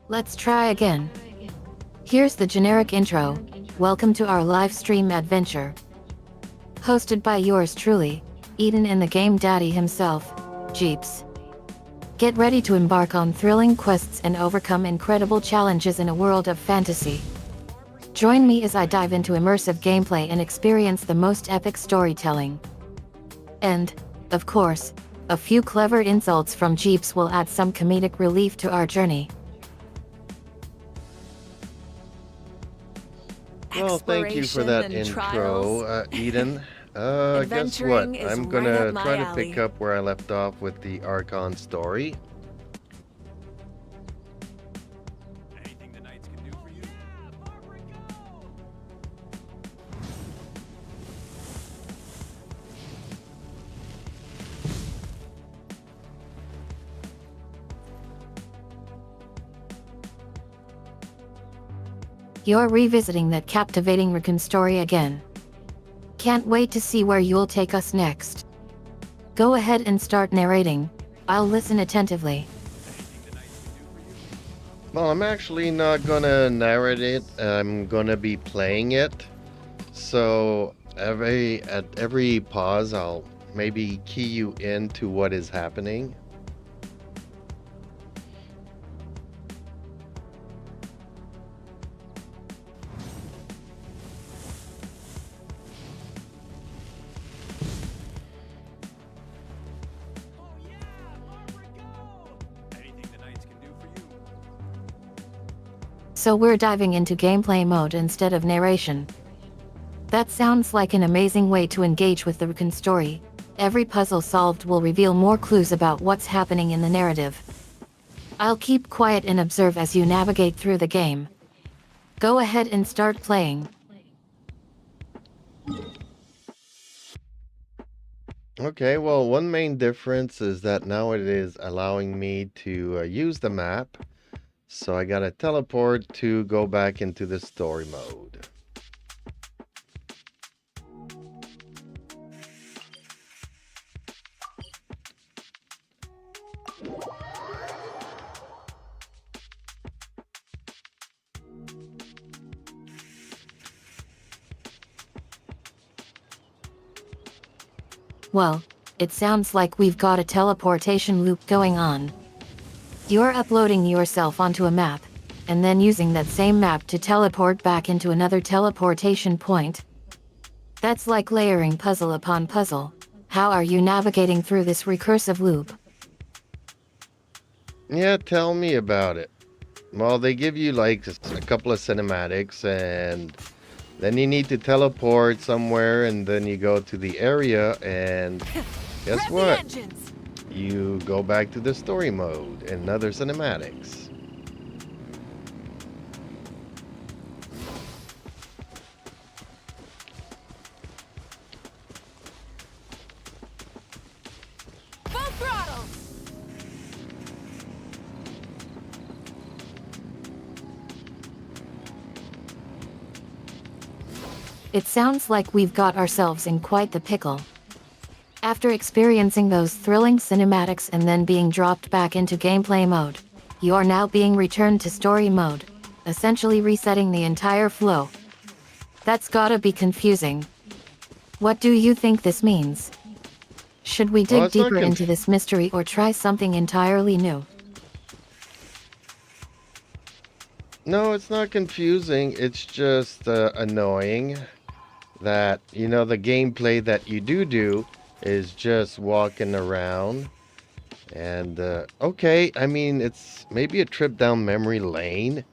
Let's try again. Here's the generic intro. Welcome to our live stream adventure. Hosted by yours truly, Eden and the Game Daddy himself, Jeeps. Get ready to embark on thrilling quests and overcome incredible challenges in a world of fantasy. Join me as I dive into immersive gameplay and experience the most epic storytelling. And, of course, a few clever insults from Jeeps will add some comedic relief to our journey. Well, thank you for that intro, Eden. Guess what? I'm gonna try to pick up where I left off with the Archon story. Anything the knights can do for you? You're revisiting that captivating Raccoon story again. Can't wait to see where you'll take us next. Go ahead and start narrating. I'll listen attentively. Well, I'm actually not gonna narrate it. I'm gonna be playing it. So at every pause, I'll maybe key you into what is happening. So we're diving into gameplay mode instead of narration. That sounds like an amazing way to engage with the Raccoon story. Every puzzle solved will reveal more clues about what's happening in the narrative. I'll keep quiet and observe as you navigate through the game. Go ahead and start playing. Okay, well, one main difference is that now it is allowing me to use the map. So I gotta teleport to go back into the story mode. Well, it sounds like we've got a teleportation loop going on. You're uploading yourself onto a map, and then using that same map to teleport back into another teleportation point. That's like layering puzzle upon puzzle. How are you navigating through this recursive loop? Yeah, tell me about it. Well, they give you like a couple of cinematics, and then you need to teleport somewhere, and then you go to the area, and guess what? You go back to the story mode and other cinematics. Full throttle! It sounds like we've got ourselves in quite the pickle. After experiencing those thrilling cinematics and then being dropped back into gameplay mode, you're now being returned to story mode, essentially resetting the entire flow. That's gotta be confusing. What do you think this means? Should we dig deeper into this mystery or try something entirely new? No, it's not confusing. It's just annoying that, you know, the gameplay that you do is just walking around. And, okay, I mean, it's maybe a trip down memory lane,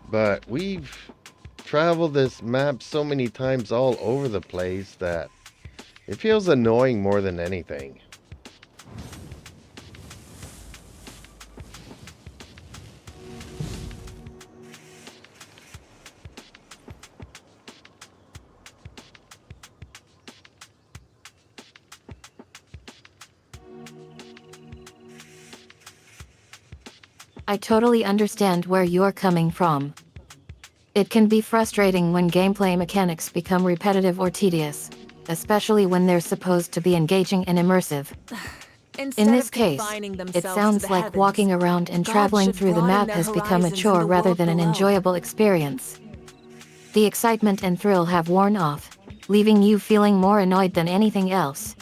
but we've traveled this map so many times all over the place that it feels annoying more than anything. I totally understand where you're coming from. It can be frustrating when gameplay mechanics become repetitive or tedious, especially when they're supposed to be engaging and immersive. Instead In this of case, confining it themselves to sounds the like heavens, walking around and gods traveling should through the broaden map their has become a horizons in chore the rather world than an below. enjoyable experience. The excitement and thrill have worn off, leaving you feeling more annoyed than anything else.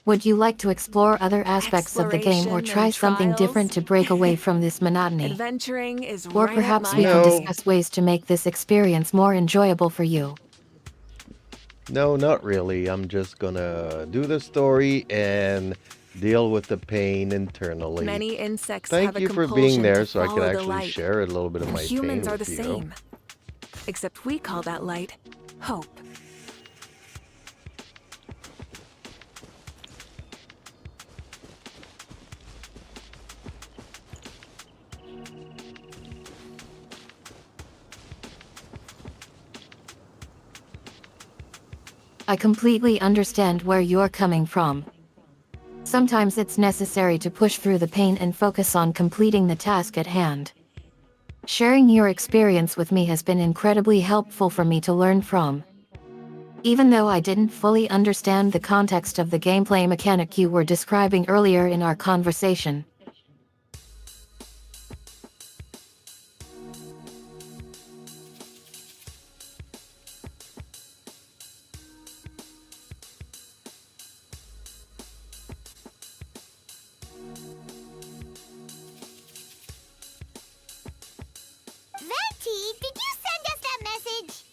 Would you like to explore other aspects of the game or Exploration try and something different trials. to break away from this monotony? Adventuring is Or right up perhaps my we can alley. No, discuss ways to make this experience more enjoyable for you. no, not really. I'm just gonna do the story and deal with the pain internally. Many insects have Thank a you for being compulsion to there so I could follow the actually light. share a little bit of And my humans pain are the with you. same. Except we call that light hope. I completely understand where you're coming from. Sometimes it's necessary to push through the pain and focus on completing the task at hand. Sharing your experience with me has been incredibly helpful for me to learn from. Even though I didn't fully understand the context of the gameplay mechanic you were describing earlier in our conversation. Venti, did you send us that message?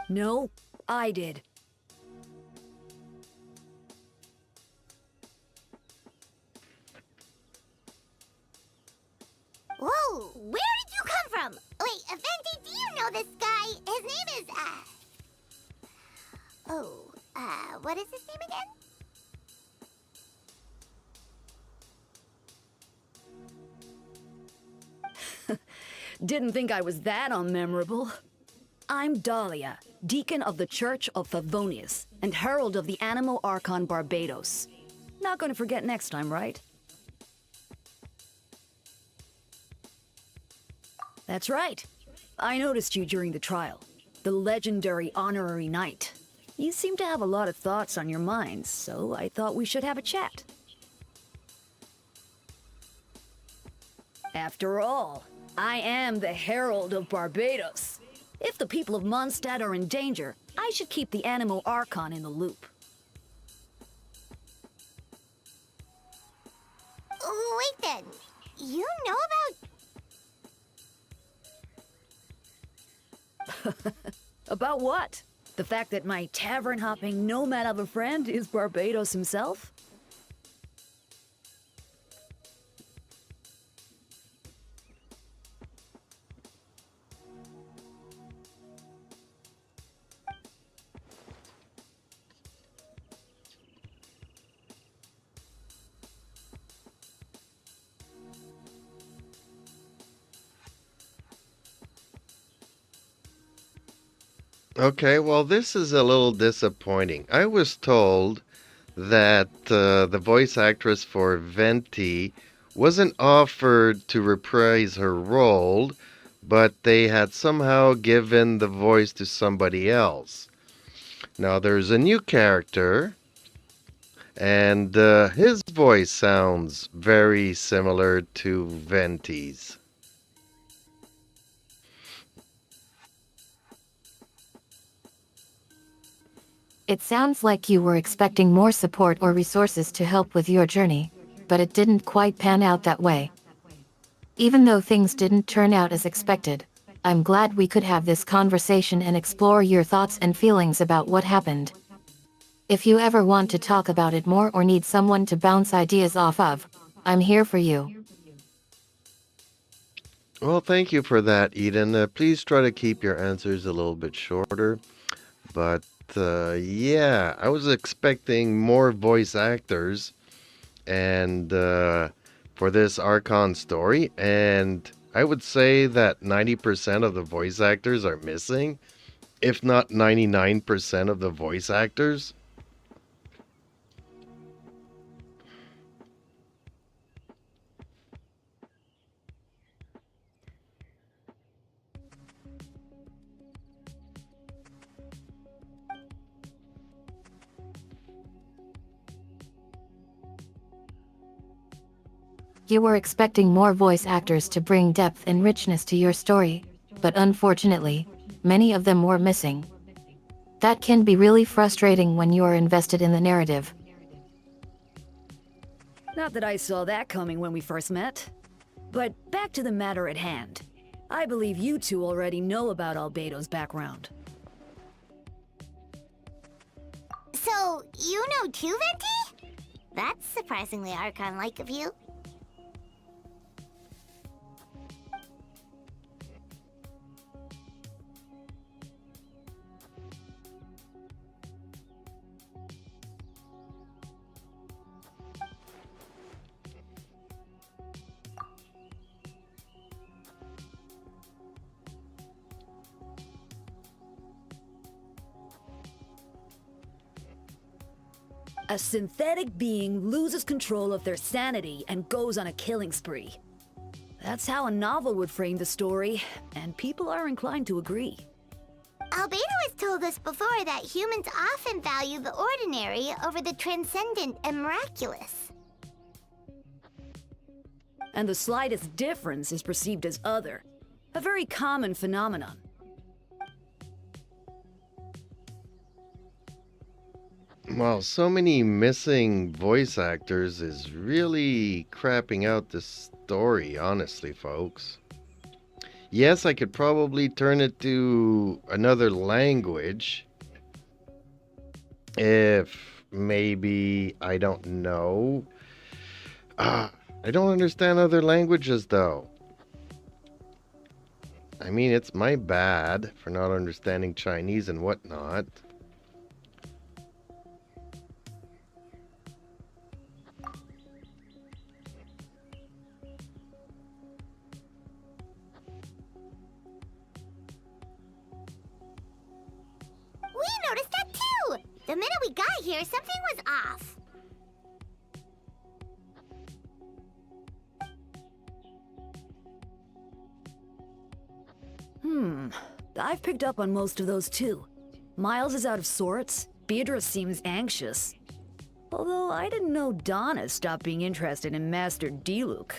No, I did. Whoa, where did you come from? Wait, Venti, do you know this guy? His name is, what is his name again? Didn't think I was that unmemorable. I'm Dahlia, Deacon of the Church of Favonius, and Herald of the Animo Archon Barbados. Not gonna forget next time, right? That's right. I noticed you during the trial. The legendary honorary knight. You seem to have a lot of thoughts on your minds, so I thought we should have a chat. After all, I am the Herald of Barbados. If the people of Mondstadt are in danger, I should keep the Animo Archon in the loop. Wait then, you know about... About what? The fact that my tavern-hopping nomad of a friend is Barbados himself? Okay, well, this is a little disappointing. I was told that the voice actress for Venti wasn't offered to reprise her role, but they had somehow given the voice to somebody else. Now, there's a new character, and his voice sounds very similar to Venti's. It sounds like you were expecting more support or resources to help with your journey, but it didn't quite pan out that way. Even though things didn't turn out as expected, I'm glad we could have this conversation and explore your thoughts and feelings about what happened. If you ever want to talk about it more or need someone to bounce ideas off of, I'm here for you. Well, thank you for that, Eden. Please try to keep your answers a little bit shorter. But yeah, I was expecting more voice actors and for this Archon story, and I would say that 90% of the voice actors are missing, if not 99% of the voice actors. You were expecting more voice actors to bring depth and richness to your story, but unfortunately, many of them were missing. That can be really frustrating when you are invested in the narrative. Not that I saw that coming when we first met. But back to the matter at hand. I believe you two already know about Albedo's background. So, you know too, Venti? That's surprisingly Archon-like of you. A synthetic being loses control of their sanity and goes on a killing spree. That's how a novel would frame the story, and people are inclined to agree. Albedo has told us before that humans often value the ordinary over the transcendent and miraculous. And the slightest difference is perceived as other. A very common phenomenon. Well, so many missing voice actors is really crapping out the story, honestly, folks. Yes, I could probably turn it to another language. If maybe, I don't know. I don't understand other languages, though. I mean, it's my bad for not understanding Chinese and whatnot. We noticed that too! The minute we got here, something was off. I've picked up on most of those too. Miles is out of sorts. Beatrice seems anxious. Although I didn't know Donna stopped being interested in Master Diluc.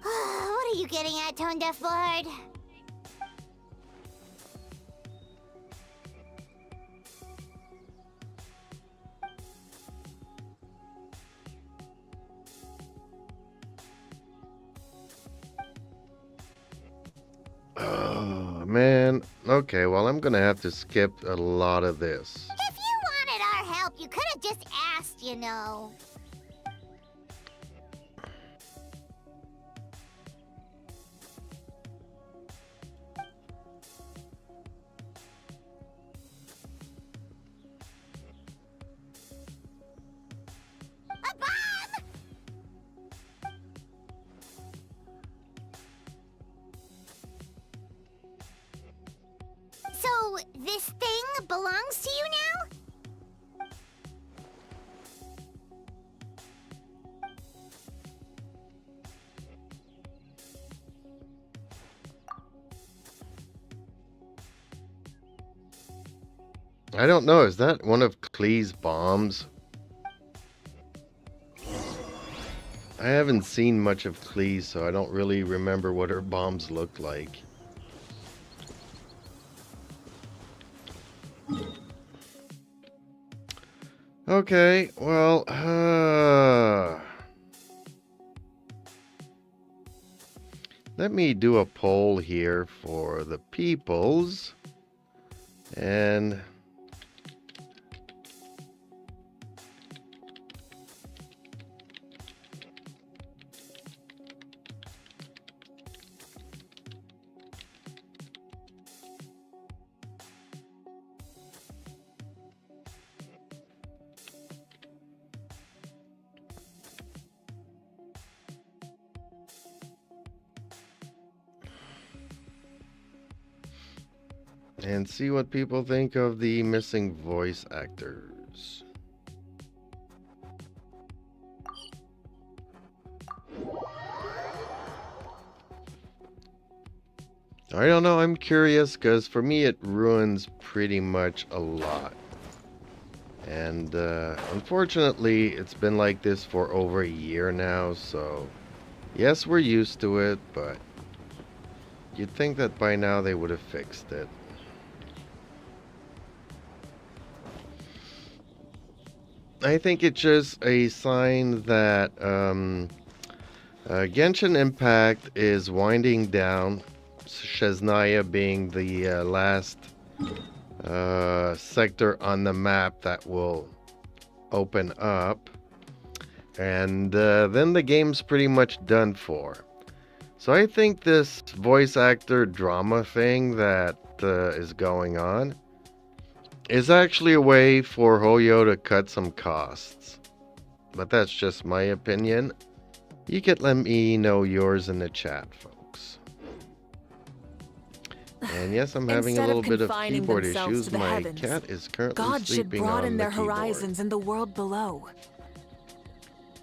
What are you getting at, Tone Deaf Lord? Oh, man. Okay, well, I'm gonna have to skip a lot of this. If you wanted our help, you could have just asked, you know. A bomb! So, this thing belongs to you now? I don't know, is that one of Klee's bombs? I haven't seen much of Klee, so I don't really remember what her bombs looked like. Okay, well, let me do a poll here for the peoples. And see what people think of the missing voice actors. I don't know, I'm curious because for me it ruins pretty much a lot. And unfortunately, it's been like this for over a year now, so yes, we're used to it, but you'd think that by now they would have fixed it. I think it's just a sign that Genshin Impact is winding down, Shesnaya being the last sector on the map that will open up, and then the game's pretty much done for. So I think this voice actor drama thing that is going on is actually a way for Hoyo to cut some costs. But that's just my opinion. You can let me know yours in the chat, folks. And yes, I'm having a Instead little of bit of confining keyboard themselves issues. to the My heavens, cat is currently God should sleeping broaden on their the keyboard. horizons in the world below.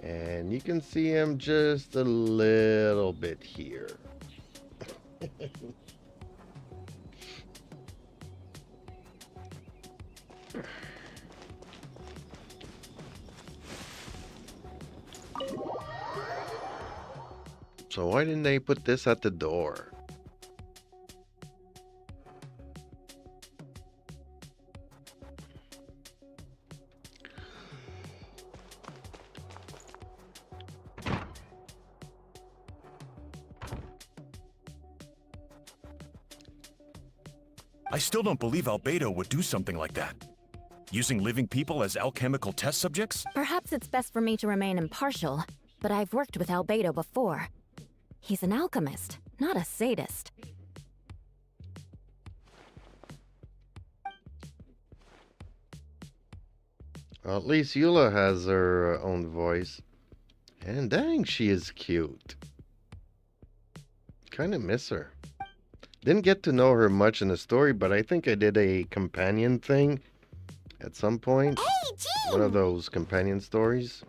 And you can see him just a little bit here. So why didn't they put this at the door? I still don't believe Albedo would do something like that. Using living people as alchemical test subjects? Perhaps it's best for me to remain impartial, but I've worked with Albedo before. He's an alchemist, not a sadist. Well, at least Eula has her own voice. And dang, she is cute. Kind of miss her. Didn't get to know her much in the story, but I think I did a companion thing at some point. Hey, Gene! One of those companion stories.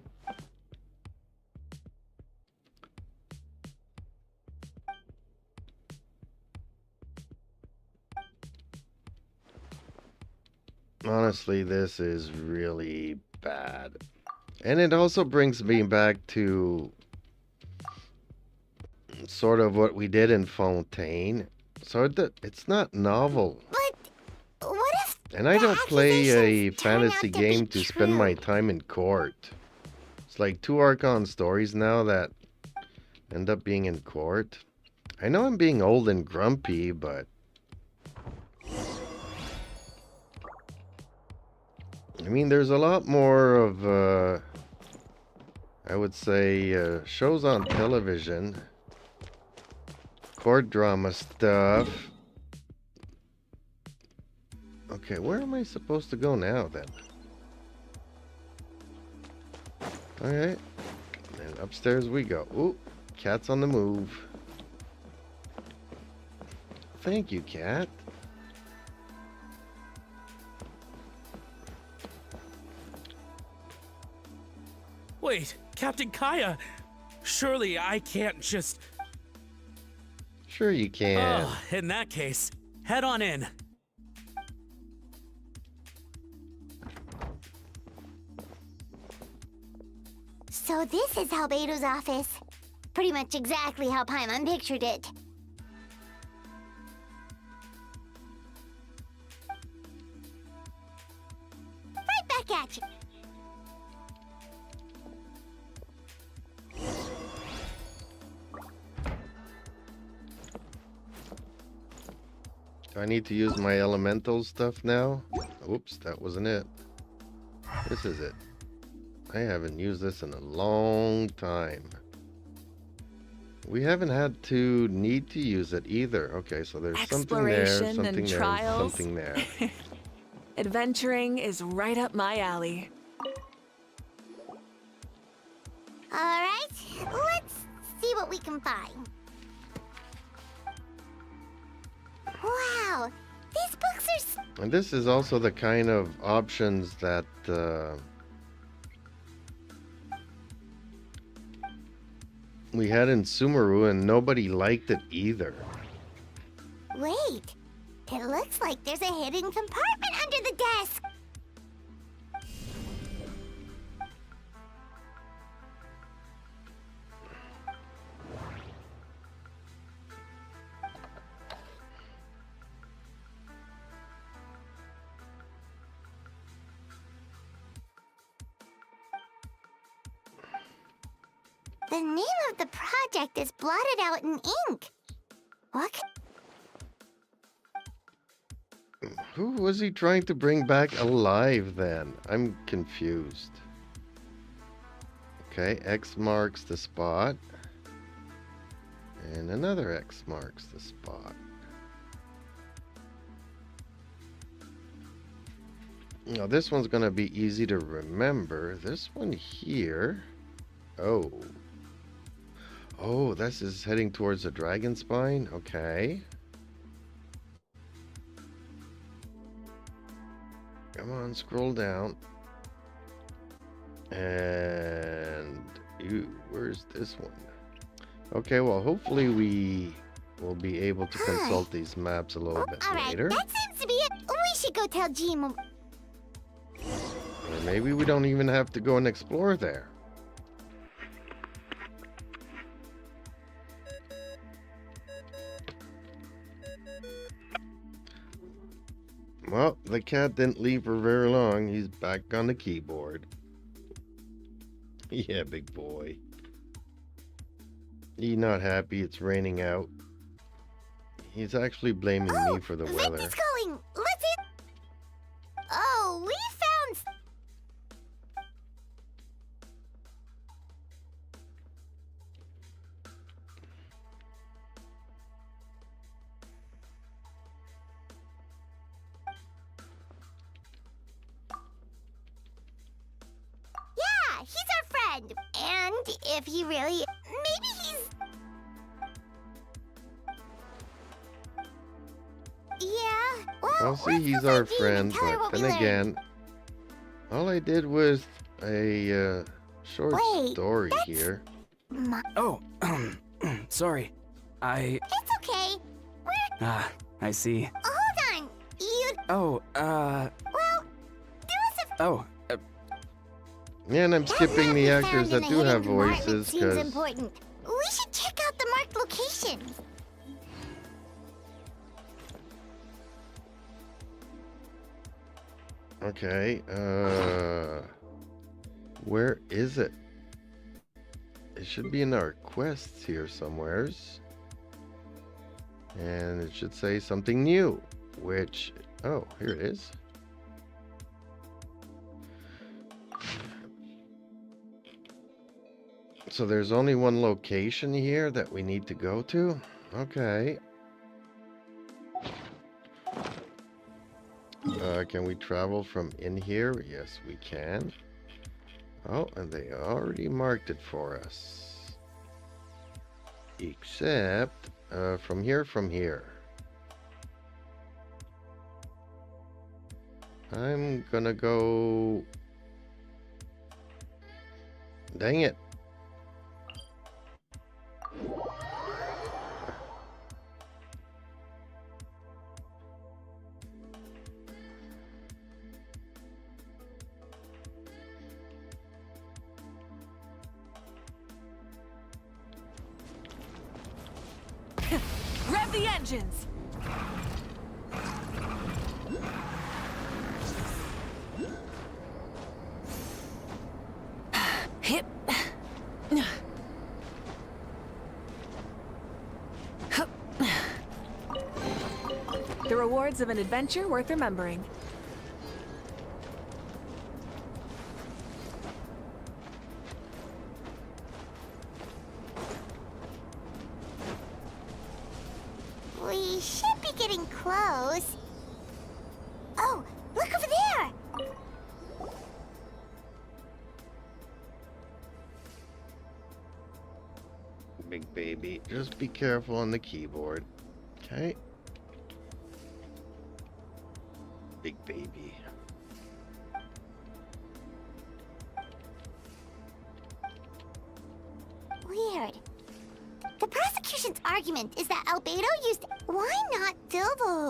Honestly, this is really bad. And it also brings me back to sort of what we did in Fontaine. So it's not novel. But what if And I the don't play a accusations turn fantasy out to game be to spend my true? time in court. It's like 2 Archon stories now that end up being in court. I know I'm being old and grumpy, but I mean, there's a lot more of, I would say, shows on television. Court drama stuff. Okay, where am I supposed to go now, then? Alright. And upstairs we go. Ooh, cat's on the move. Thank you, cat. Wait, Captain Kaya! Surely I can't just... Sure you can. Oh, in that case, head on in. So this is Albedo's office. Pretty much exactly how Paimon pictured it. Right back at you. Do I need to use my elemental stuff now? Oops, that wasn't it. This is it. I haven't used this in a long time. We haven't had to need to use it either. Okay, so there's something there, Exploration something and there, trials. something there. Adventuring is right up my alley. Alright, let's see what we can find. Wow, these books are And this is also the kind of options that we had in Sumeru, and nobody liked it either. Wait, it looks like there's a hidden compartment under the desk. The name of the project is blotted out in ink. What? Who was he trying to bring back alive then? I'm confused. Okay, X marks the spot. And another X marks the spot. Now this one's gonna be easy to remember. This one here. Oh. Oh, this is heading towards the dragon spine? Okay. Come on, scroll down. And... Ew, where's this one? Okay, well, hopefully we will be able to consult these maps a little bit All right, later. that seems to be it. We should go tell Jean. Or maybe we don't even have to go and explore there. Well, the cat didn't leave for very long. He's back on the keyboard. Yeah, big boy. He's not happy it's raining out. He's actually blaming me for the weather. Vicky's calling. Let's hit. Oh, we found. Yeah, he's our friend. And if he really, maybe he's. Yeah, well, I'll see let's he's go our find Jean friend, and tell her but what we then learned. again, all I did was a short Wait, story that's- here. Oh, sorry. It's okay. I see. Hold on. You. Oh, Well, do us a. oh, Yeah, and I'm skipping the That map we actors found that in do the have hidden compartment voices seems because important. We should check out the marked locations. okay, where is it? It should be in our quests here somewheres. And it should say something new, which, oh, here it is. So there's only one location here that we need to go to? Okay. Can we travel from in here? Yes, we can. Oh, and they already marked it for us. Except, from here. I'm gonna go... Dang it. Rev the engines! Hip. The rewards of an adventure worth remembering. We should be getting close. Oh, look over there! Big baby, just be careful on the keyboard. Okay. Big baby. Weird. The prosecution's argument is that Albedo used... Why not Dilbo?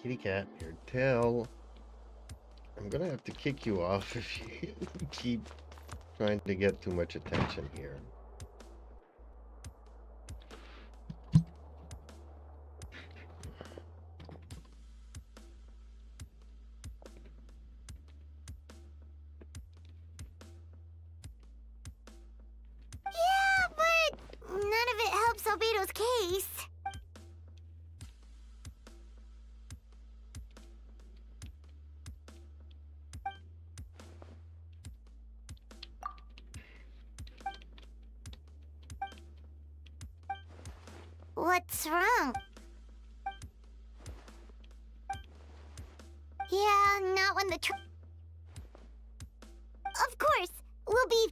Kitty cat, your tail. I'm gonna have to kick you off if you keep trying to get too much attention here. Yeah, but none of it helps Albedo's case. What's wrong? Yeah, not when the Of course, we'll be...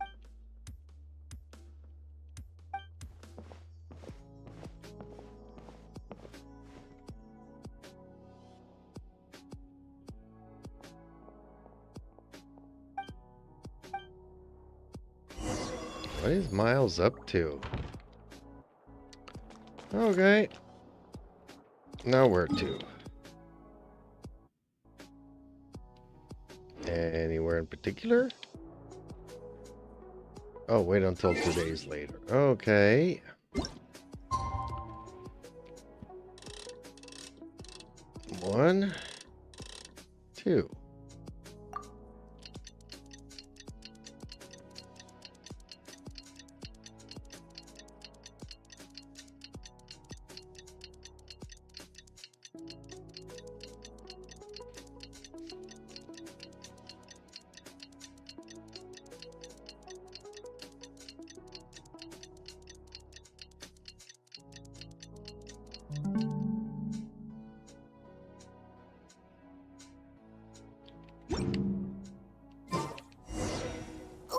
What is Miles up to? Okay. Now where to? Anywhere in particular? Oh, wait until 2 days later. Okay. One, two.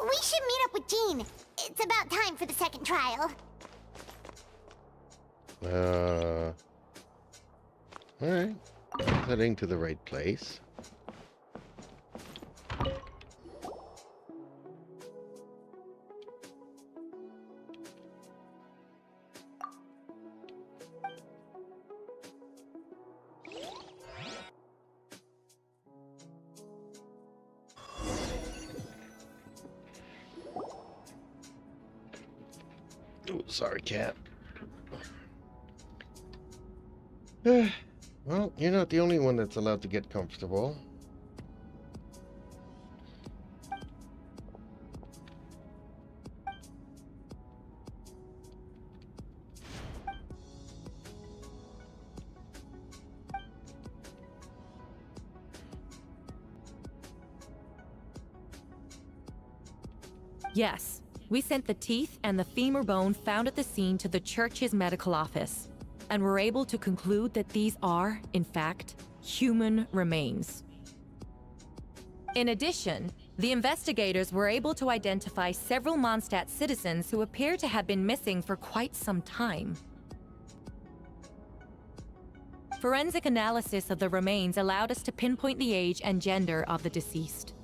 We should meet up with Jean. It's about time for the second trial. Alright. Heading to the right place. Oh, sorry, cat. Well, you're not the only one that's allowed to get comfortable. Yes, we sent the teeth and the femur bone found at the scene to the church's medical office, and were able to conclude that these are, in fact, human remains. In addition, the investigators were able to identify several Mondstadt citizens who appear to have been missing for quite some time. Forensic analysis of the remains allowed us to pinpoint the age and gender of the deceased.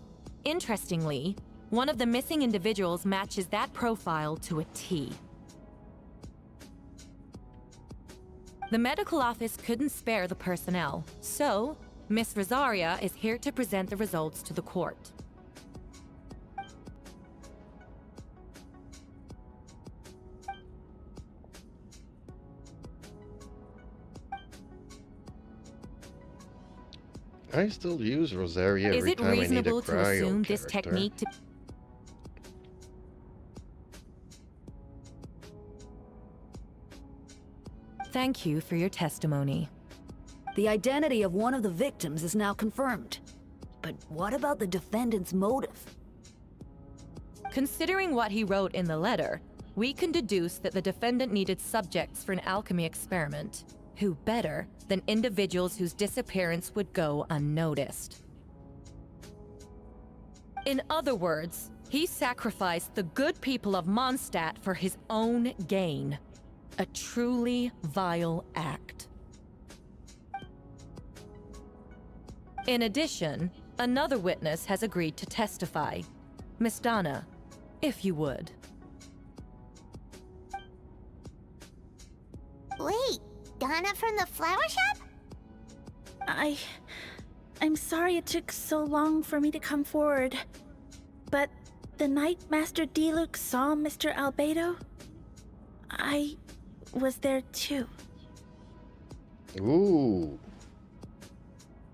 Interestingly, one of the missing individuals matches that profile to a T. The medical office couldn't spare the personnel, so Miss Rosaria is here to present the results to the court. I still use Rosaria every time I need a cryo character. Is it reasonable to assume this technique to... Thank you for your testimony. The identity of one of the victims is now confirmed. But what about the defendant's motive? Considering what he wrote in the letter, we can deduce that the defendant needed subjects for an alchemy experiment. Who better than individuals whose disappearance would go unnoticed? In other words, He sacrificed the good people of Mondstadt for his own gain. A truly vile act. In addition, another witness has agreed to testify. Miss Donna, if you would. Wait, Donna from the flower shop? I'm sorry it took so long for me to come forward. But the night Master Diluc saw Mr. Albedo, I was there too. Ooh.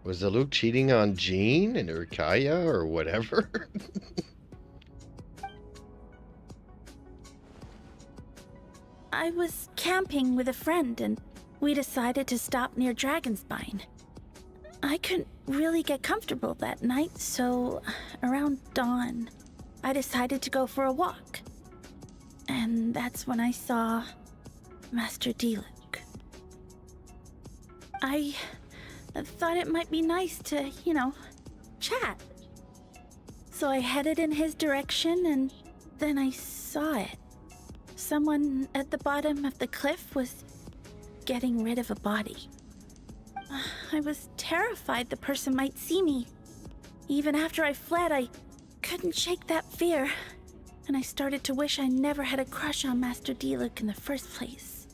Was Diluc cheating on Jean and Urkaya or whatever? I was camping with a friend and we decided to stop near Dragonspine. I couldn't really get comfortable that night, so around dawn, I decided to go for a walk. And that's when I saw Master Diluc. I thought it might be nice to, chat. So I headed in his direction and then I saw it. Someone at the bottom of the cliff was getting rid of a body. I was terrified the person might see me. Even after I fled, I couldn't shake that fear. And I started to wish I never had a crush on Master Diluc in the first place.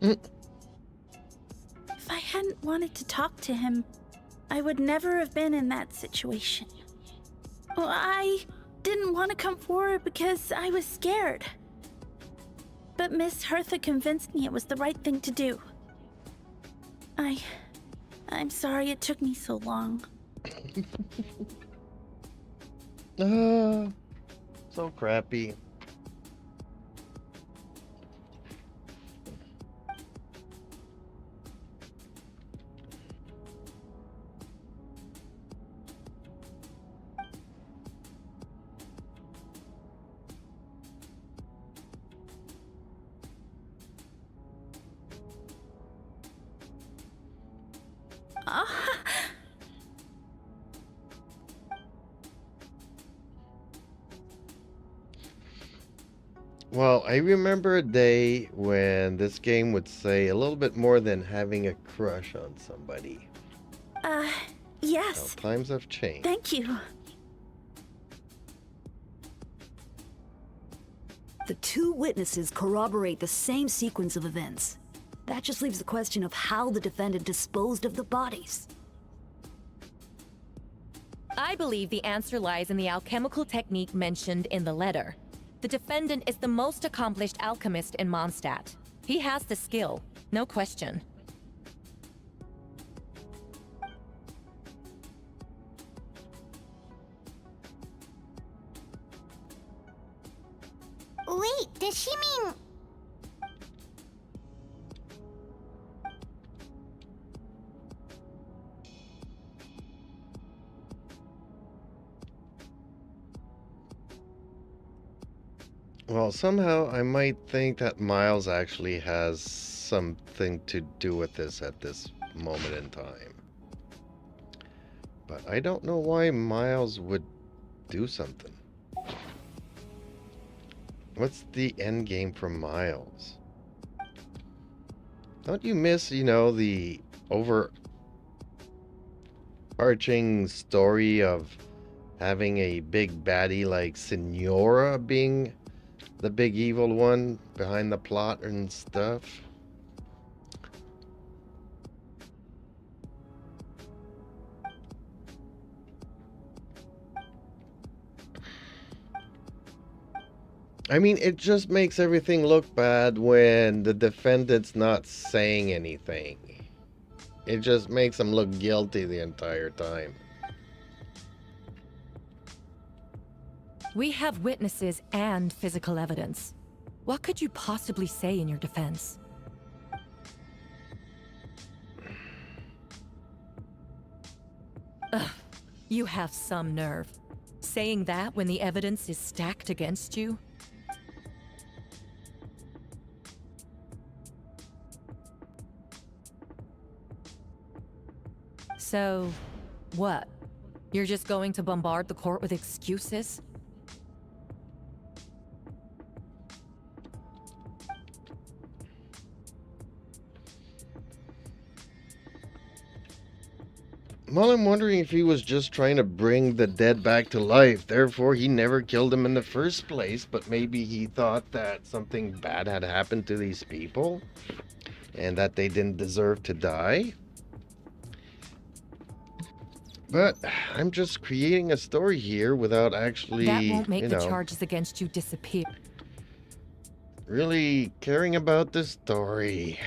If I hadn't wanted to talk to him, I would never have been in that situation. Well, I didn't want to come forward because I was scared. But Miss Hertha convinced me it was the right thing to do. I'm sorry it took me so long. So crappy. Well, I remember a day when this game would say a little bit more than having a crush on somebody. Yes. Now, times have changed. Thank you. The two witnesses corroborate the same sequence of events. That just leaves the question of how the defendant disposed of the bodies. I believe the answer lies in the alchemical technique mentioned in the letter. The defendant is the most accomplished alchemist in Mondstadt. He has the skill, no question. Wait, does she mean... Well, somehow I might think that Miles actually has something to do with this at this moment in time. But I don't know why Miles would do something. What's the end game for Miles? Don't you miss, the overarching story of having a big baddie like Signora being the big evil one behind the plot and stuff? I mean, it just makes everything look bad when the defendant's not saying anything. It just makes them look guilty the entire time. We have witnesses and physical evidence. What could you possibly say in your defense? Ugh, you have some nerve. Saying that when the evidence is stacked against you? So, what? You're just going to bombard the court with excuses? Well, I'm wondering if he was just trying to bring the dead back to life. Therefore, he never killed them in the first place. But maybe he thought that something bad had happened to these people and that they didn't deserve to die. But I'm just creating a story here without actually, That won't make you the know, charges against you disappear. really caring about the story.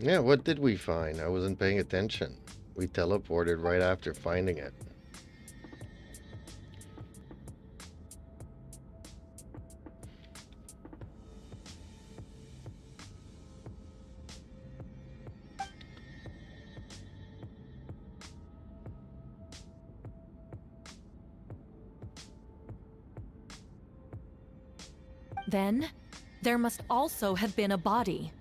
Yeah, what did we find? I wasn't paying attention. We teleported right after finding it. Then, there must also have been a body.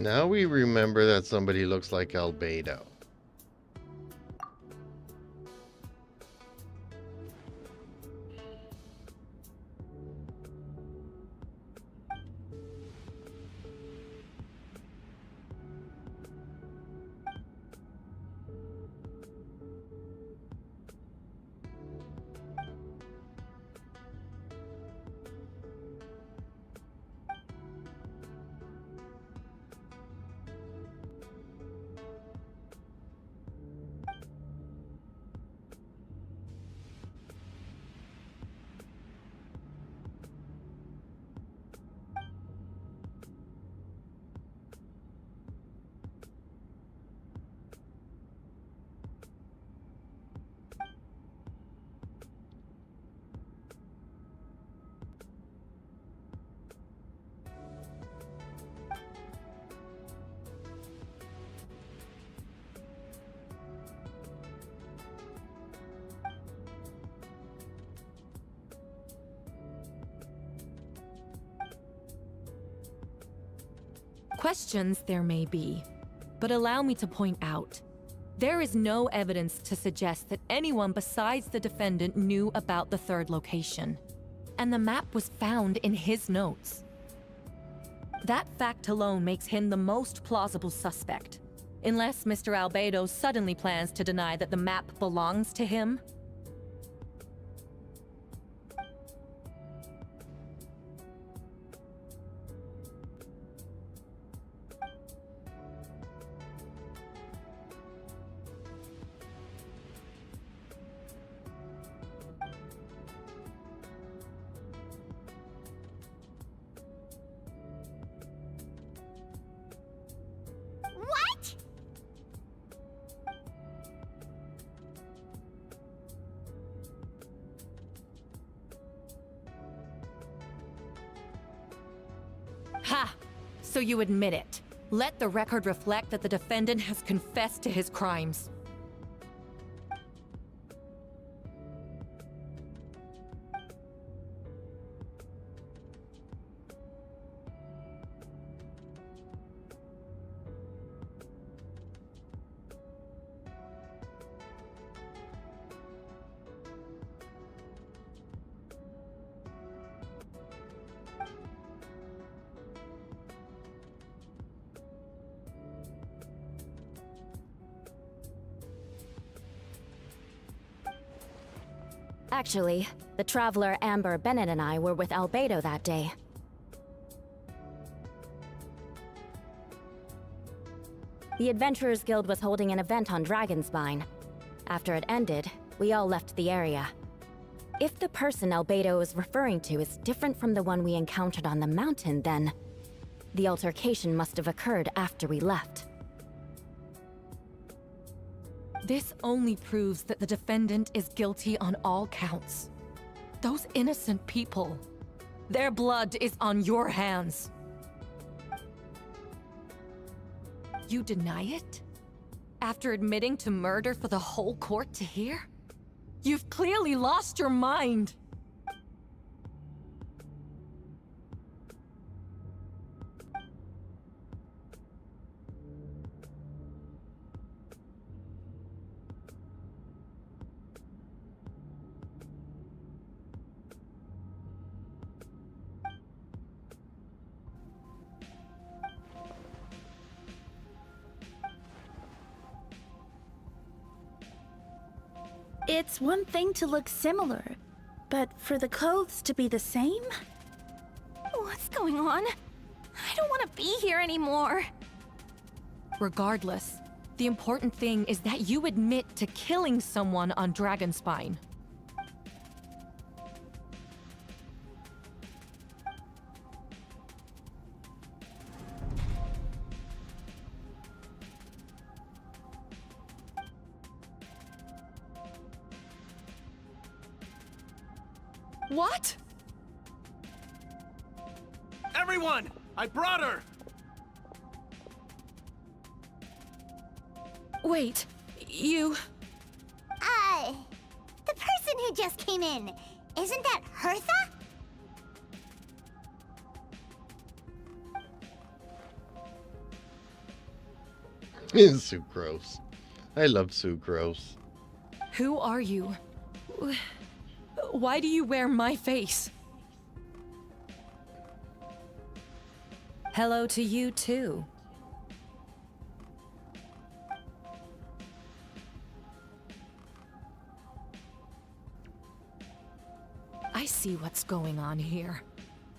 Now we remember that somebody looks like Albedo. Questions there may be, but allow me to point out, there is no evidence to suggest that anyone besides the defendant knew about the third location, and the map was found in his notes. That fact alone makes him the most plausible suspect, unless Mr. Albedo suddenly plans to deny that the map belongs to him. What? Ha! So you admit it. Let the record reflect that the defendant has confessed to his crimes. Actually, the traveler Amber Bennett and I were with Albedo that day. The Adventurers Guild was holding an event on Dragonspine. After it ended, we all left the area. If the person Albedo is referring to is different from the one we encountered on the mountain, then the altercation must have occurred after we left. This only proves that the defendant is guilty on all counts. Those innocent people, their blood is on your hands. You deny it? After admitting to murder for the whole court to hear? You've clearly lost your mind! It's one thing to look similar, but for the clothes to be the same? What's going on? I don't want to be here anymore. Regardless, the important thing is that you admit to killing someone on Dragonspine. What? Everyone! I brought her! Wait, you... The person who just came in, isn't that Hertha? Sucrose. I love sucrose. Who are you? Why do you wear my face? Hello to you too. I see what's going on here.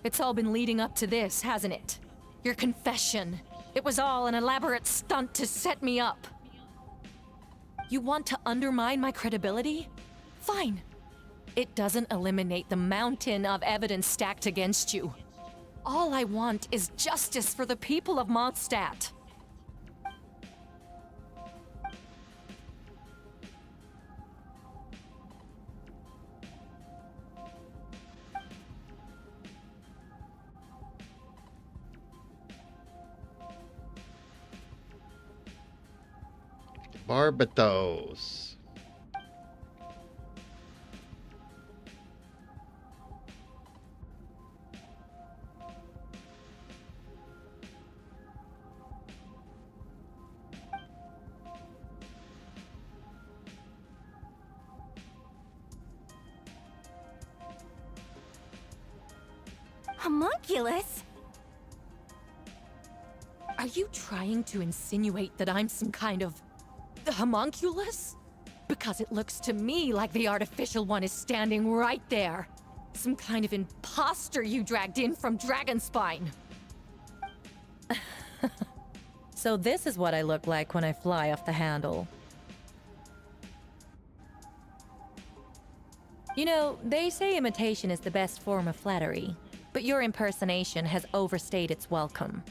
It's all been leading up to this, hasn't it? Your confession. It was all an elaborate stunt to set me up. You want to undermine my credibility? Fine. It doesn't eliminate the mountain of evidence stacked against you. All I want is justice for the people of Mondstadt. Barbatos. Homunculus? Are you trying to insinuate that I'm some kind of homunculus? Because it looks to me like the artificial one is standing right there. Some kind of imposter you dragged in from Dragonspine. So this is what I look like when I fly off the handle. You know, they say imitation is the best form of flattery, but your impersonation has overstayed its welcome.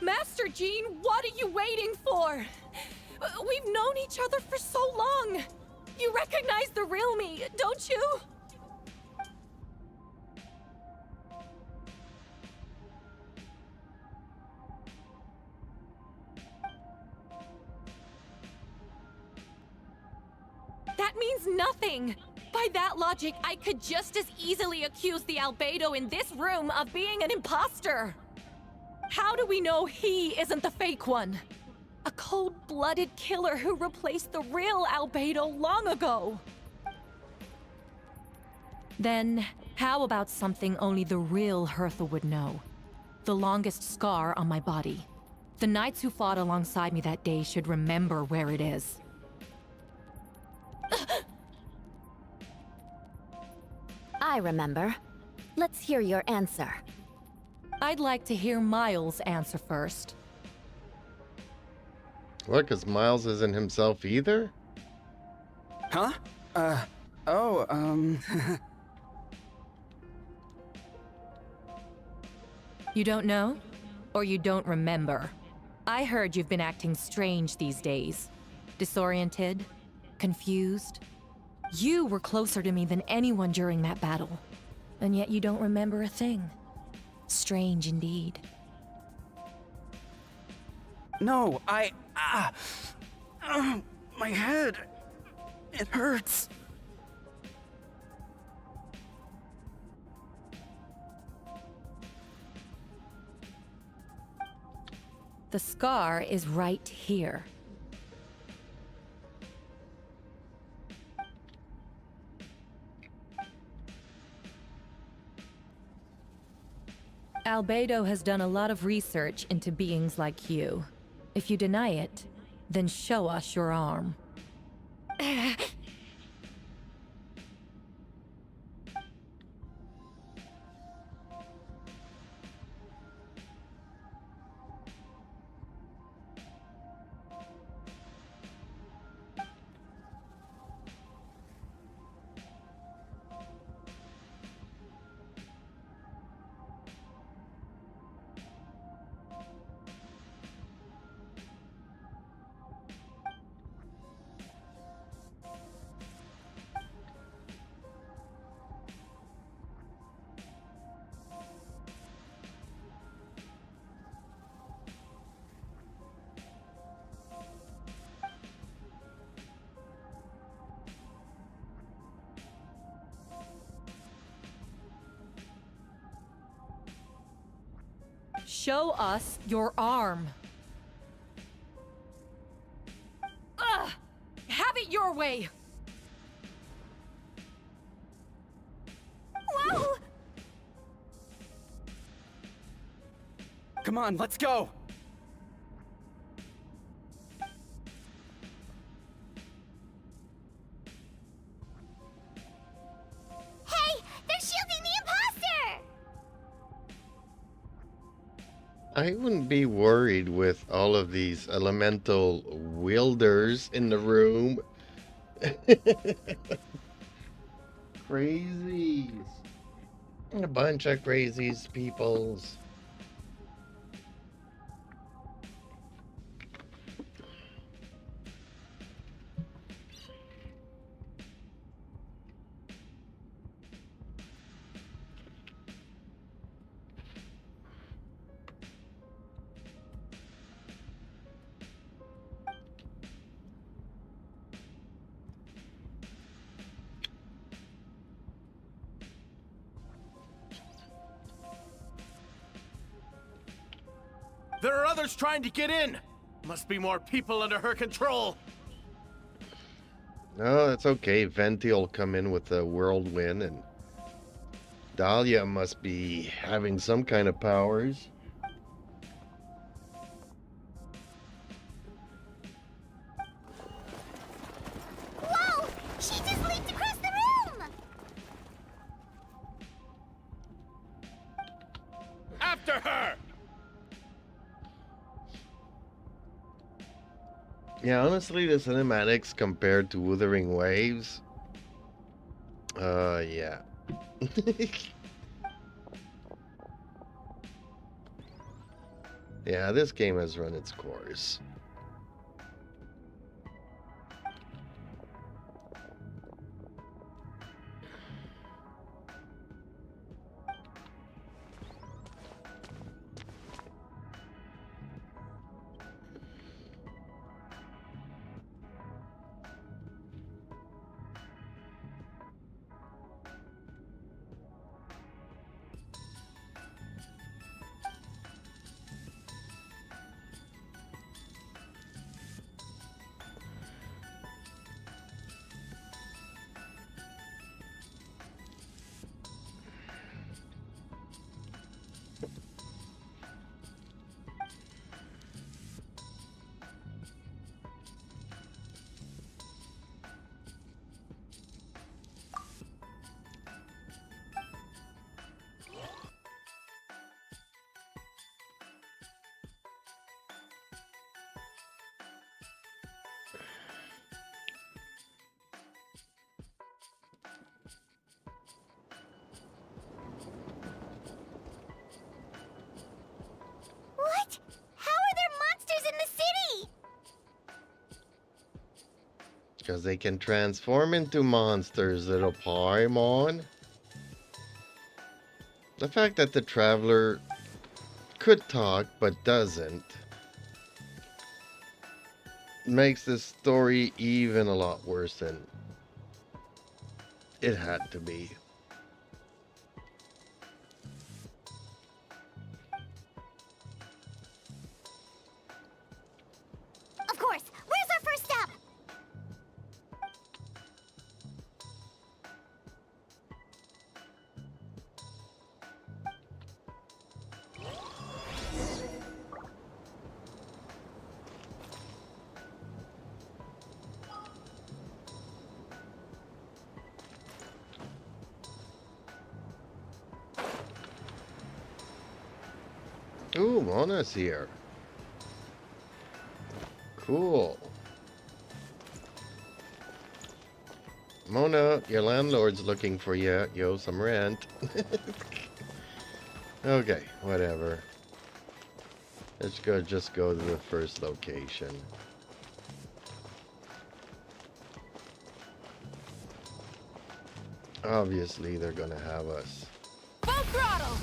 Master Jean, what are you waiting for? We've known each other for so long. You recognize the real me, don't you? That means nothing. By that logic, I could just as easily accuse the albedo in this room of being an imposter. How do we know he isn't the fake one? A cold-blooded killer who replaced the real albedo long ago. Then, how about something only the real Hertha would know? The longest scar on my body. The knights who fought alongside me that day should remember where it is. I remember. Let's hear your answer. I'd like to hear Miles' answer first. What, because Miles isn't himself either? Huh? You don't know? Or you don't remember? I heard you've been acting strange these days. Disoriented? Confused? You were closer to me than anyone during that battle. And yet you don't remember a thing. Strange indeed. No, my head. It hurts. The scar is right here. Albedo has done a lot of research into beings like you. If you deny it, then show us your arm. Show us your arm. way! Whoa! Come on, let's go! Hey, they're shielding the imposter! I wouldn't be worried with all of these elemental wielders in the room. Crazies. A bunch of crazies peoples. There are others trying to get in. Must be more people under her control. No, that's okay. Venti will come in with a whirlwind, and Dahlia must be having some kind of powers. Whoa! She just leaped across the room! After her! Yeah, honestly, the cinematics compared to Wuthering Waves, yeah. Yeah, this game has run its course. What? How are there monsters in the city? Because they can transform into monsters, little Paimon. The fact that the Traveler could talk but doesn't makes this story even a lot worse than it had to be. Of course. Where's our first stop? Ooh, Mona's here. Cool. Mona, your landlord's looking for you. You owe some rent. Okay, whatever. Let's just go to the first location. Obviously, they're gonna have us. Full throttle!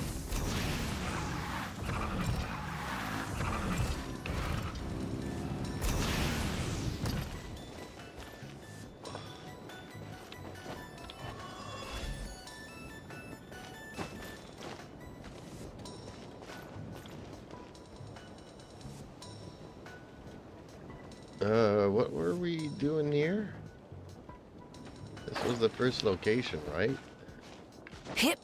What were we doing here? was the first location, right? Hip.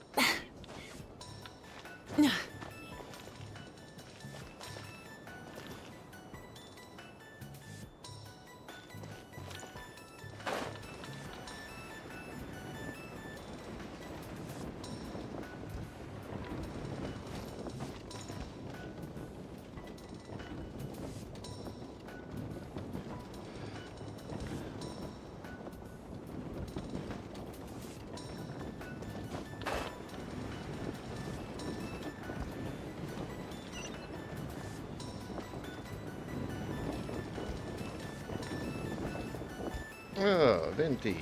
Oh, Venti.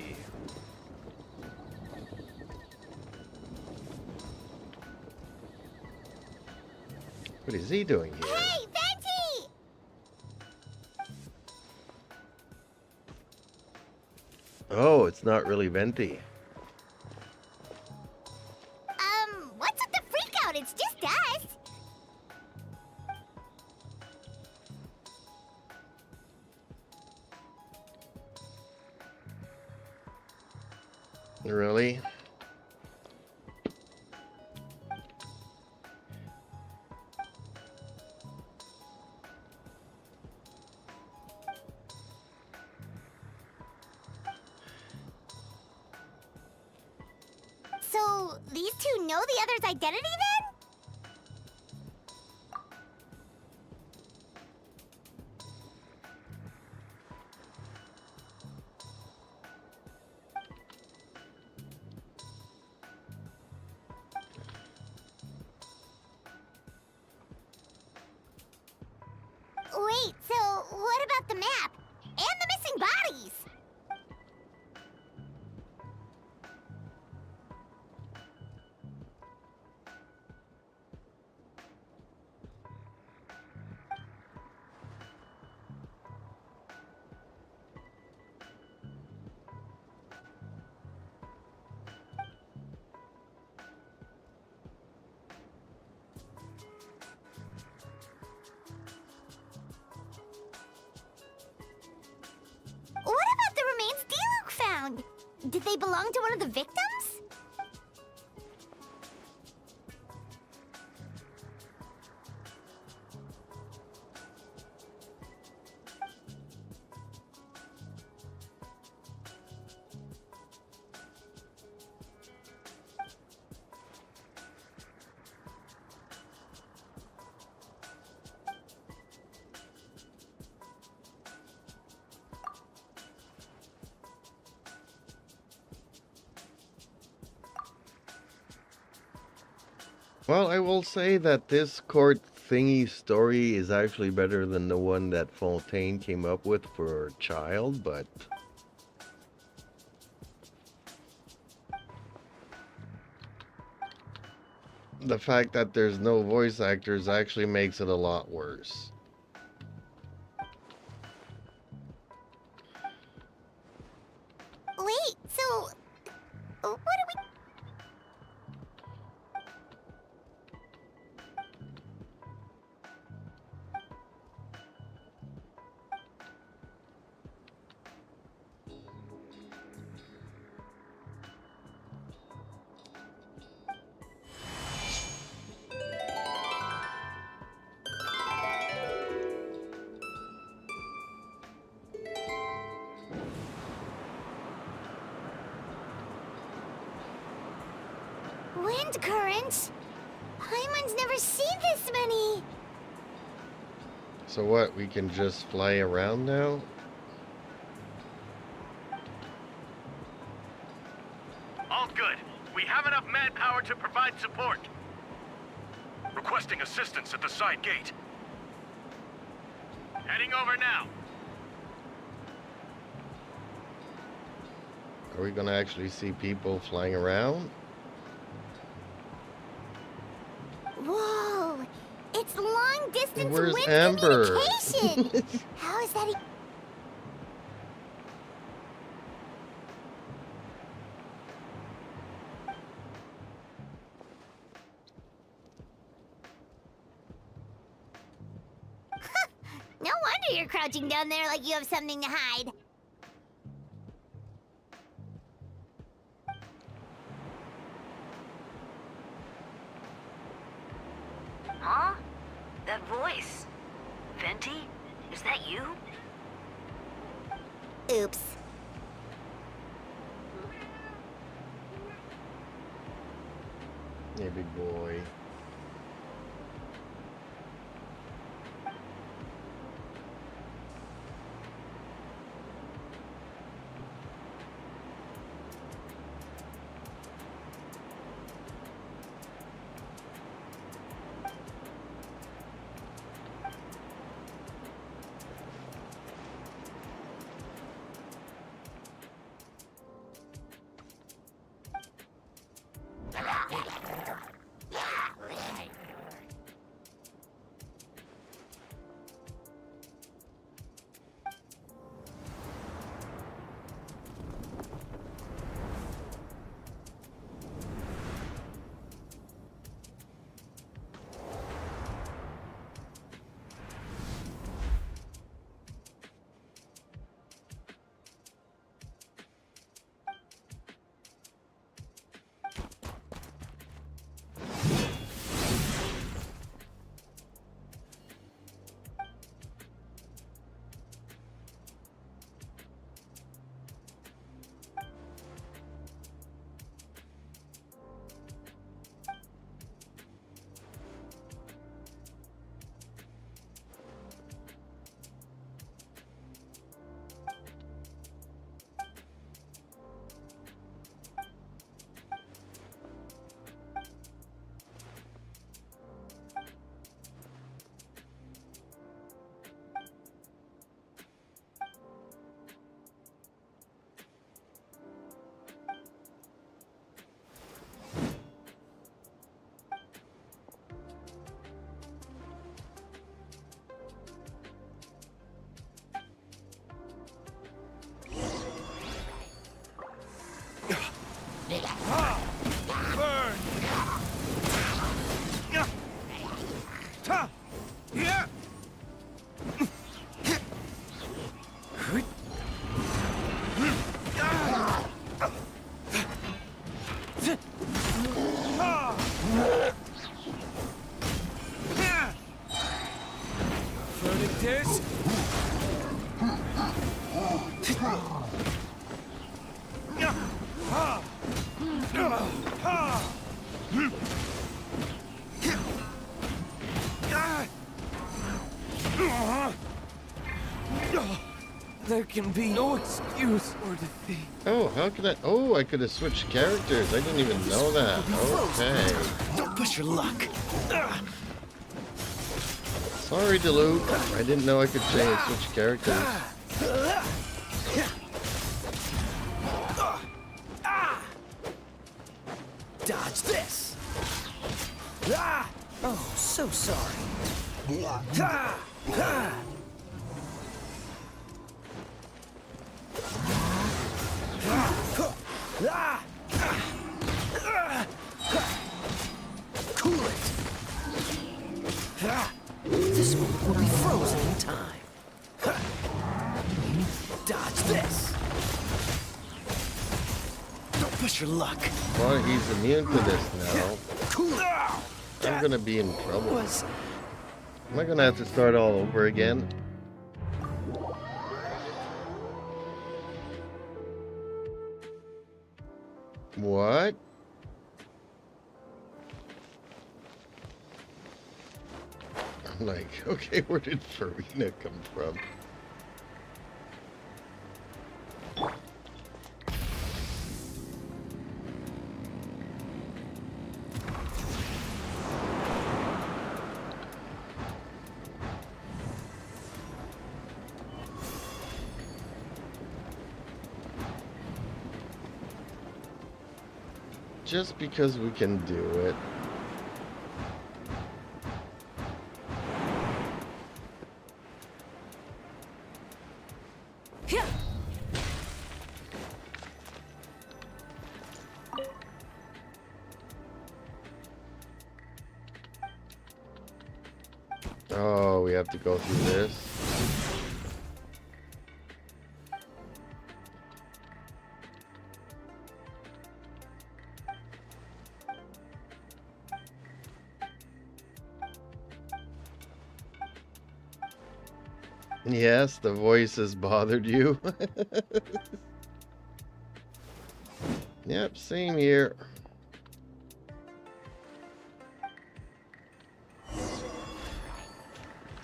What is he doing here? Hey, Venti! Oh, it's not really Venti. What's with the freak out? It's just us. Really? So, these two know the other's identity then? Wait, so what about the map? And the missing bodies? What about the remains Diluc found? Did they belong to one of the victims? Well, I will say that this court thingy story is actually better than the one that Fontaine came up with for Child, but the fact that there's no voice actors actually makes it a lot worse. Wait, so what are we... Wind currents? Paimon's never seen this many! So what, we can just fly around now? All good. We have enough manpower to provide support. Requesting assistance at the side gate. Heading over now. Are we gonna actually see people flying around? Whoa! It's long distance Where's wind Amber? communication! How is that No wonder you're crouching down there like you have something to hide. Huh? That voice. Venti? Is that you? Oops. Yeah, big boy. There can be no excuse or defeat. Oh, how could I? Oh, I could have switched characters. I didn't even know that. Okay. Don't push your luck. Sorry, Deluke. I didn't know I could change switch characters. Dodge this. Oh, so sorry. Cool it. This one will be frozen in time. Dodge this. Don't push your luck. Well, he's immune to this now. Cool it. I'm gonna be in trouble. Am I gonna have to start all over again? What? I'm like, okay, where did Farina come from? Just because we can do it. Oh, we have to go through this. Yes, the voices bothered you. Yep, same here.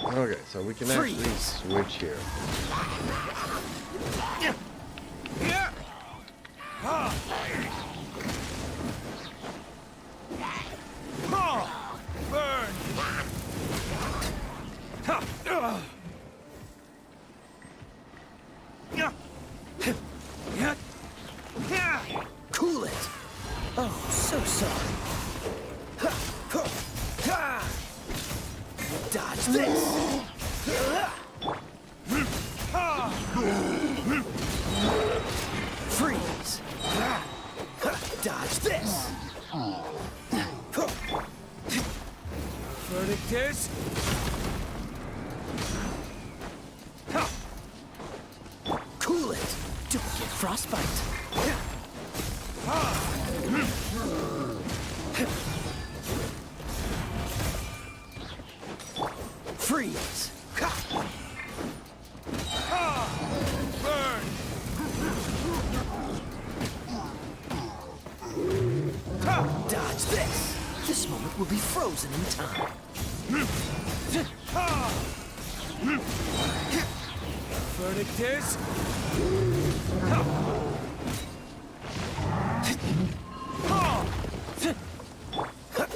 Okay, so we can actually switch here. Cool it. Oh, so sorry. Dodge this. Freeze. Dodge this. Verdict is... Cool it. Don't get frostbite. Freeze. Burn. Dodge this. This moment will be frozen in time. Verdict is...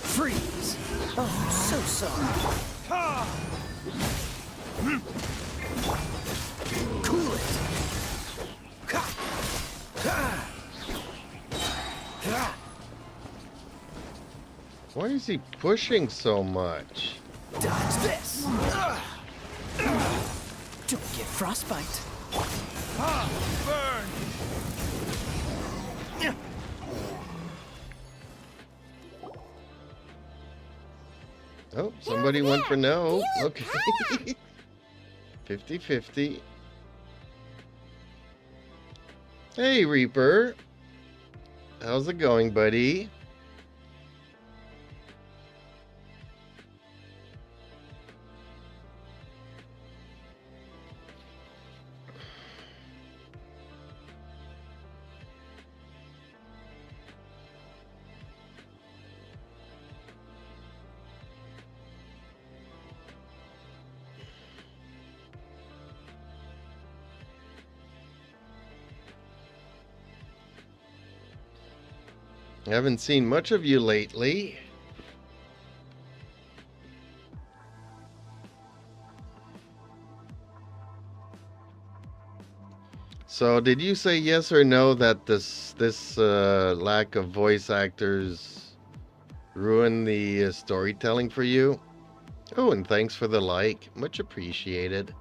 Freeze. Oh, so sorry. Cool it. Why is he pushing so much? Dodge this. Don't get frostbite. Burn. Oh, somebody went for no. Okay. 50-50. Hey, Reaper. How's it going, buddy? I haven't seen much of you lately. So, did you say yes or no that this lack of voice actors ruined the storytelling for you? Oh, and thanks for the like. Much appreciated.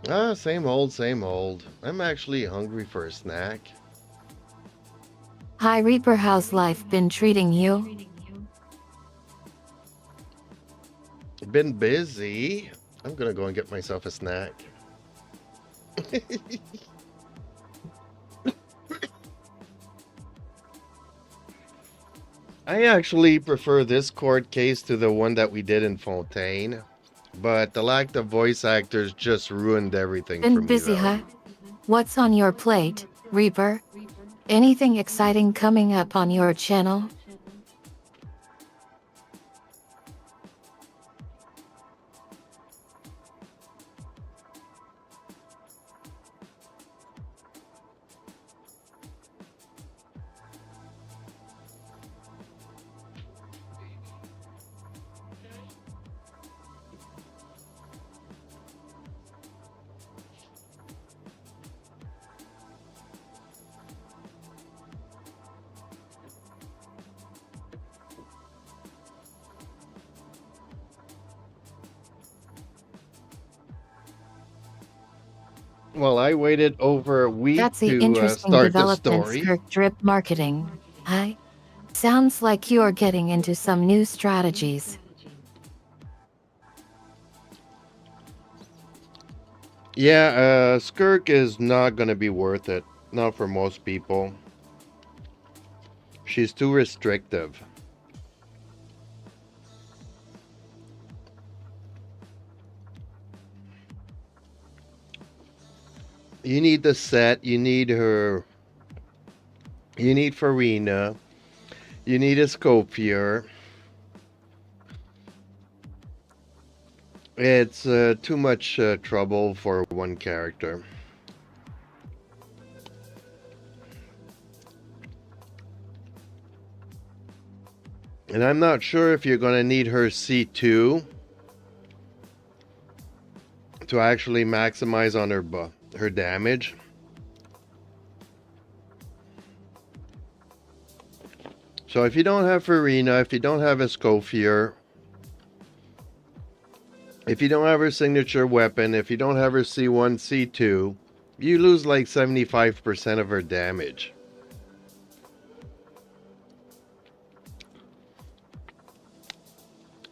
Ah, same old, same old. I'm actually hungry for a snack. Hi Reaper, how's life been treating you? Been busy. I'm gonna go and get myself a snack. I actually prefer this court case to the one that we did in Fontaine. But the lack of voice actors just ruined everything for Been me, busy, though. huh? What's on your plate, Reaper? Anything exciting coming up on your channel? Well, I waited over a week That's the to interesting start the development, story. Skirk drip marketing. Hi. Sounds like you're getting into some new strategies. Yeah, Skirk is not going to be worth it. Not for most people. She's too restrictive. You need the set, you need her, you need Farina, you need a Scopier. It's too much trouble for one character. And I'm not sure if you're going to need her C2 to actually maximize on her damage. So if you don't have Farina, if you don't have a Scofier, if you don't have her signature weapon, if you don't have her C1, C2, you lose like 75% of her damage.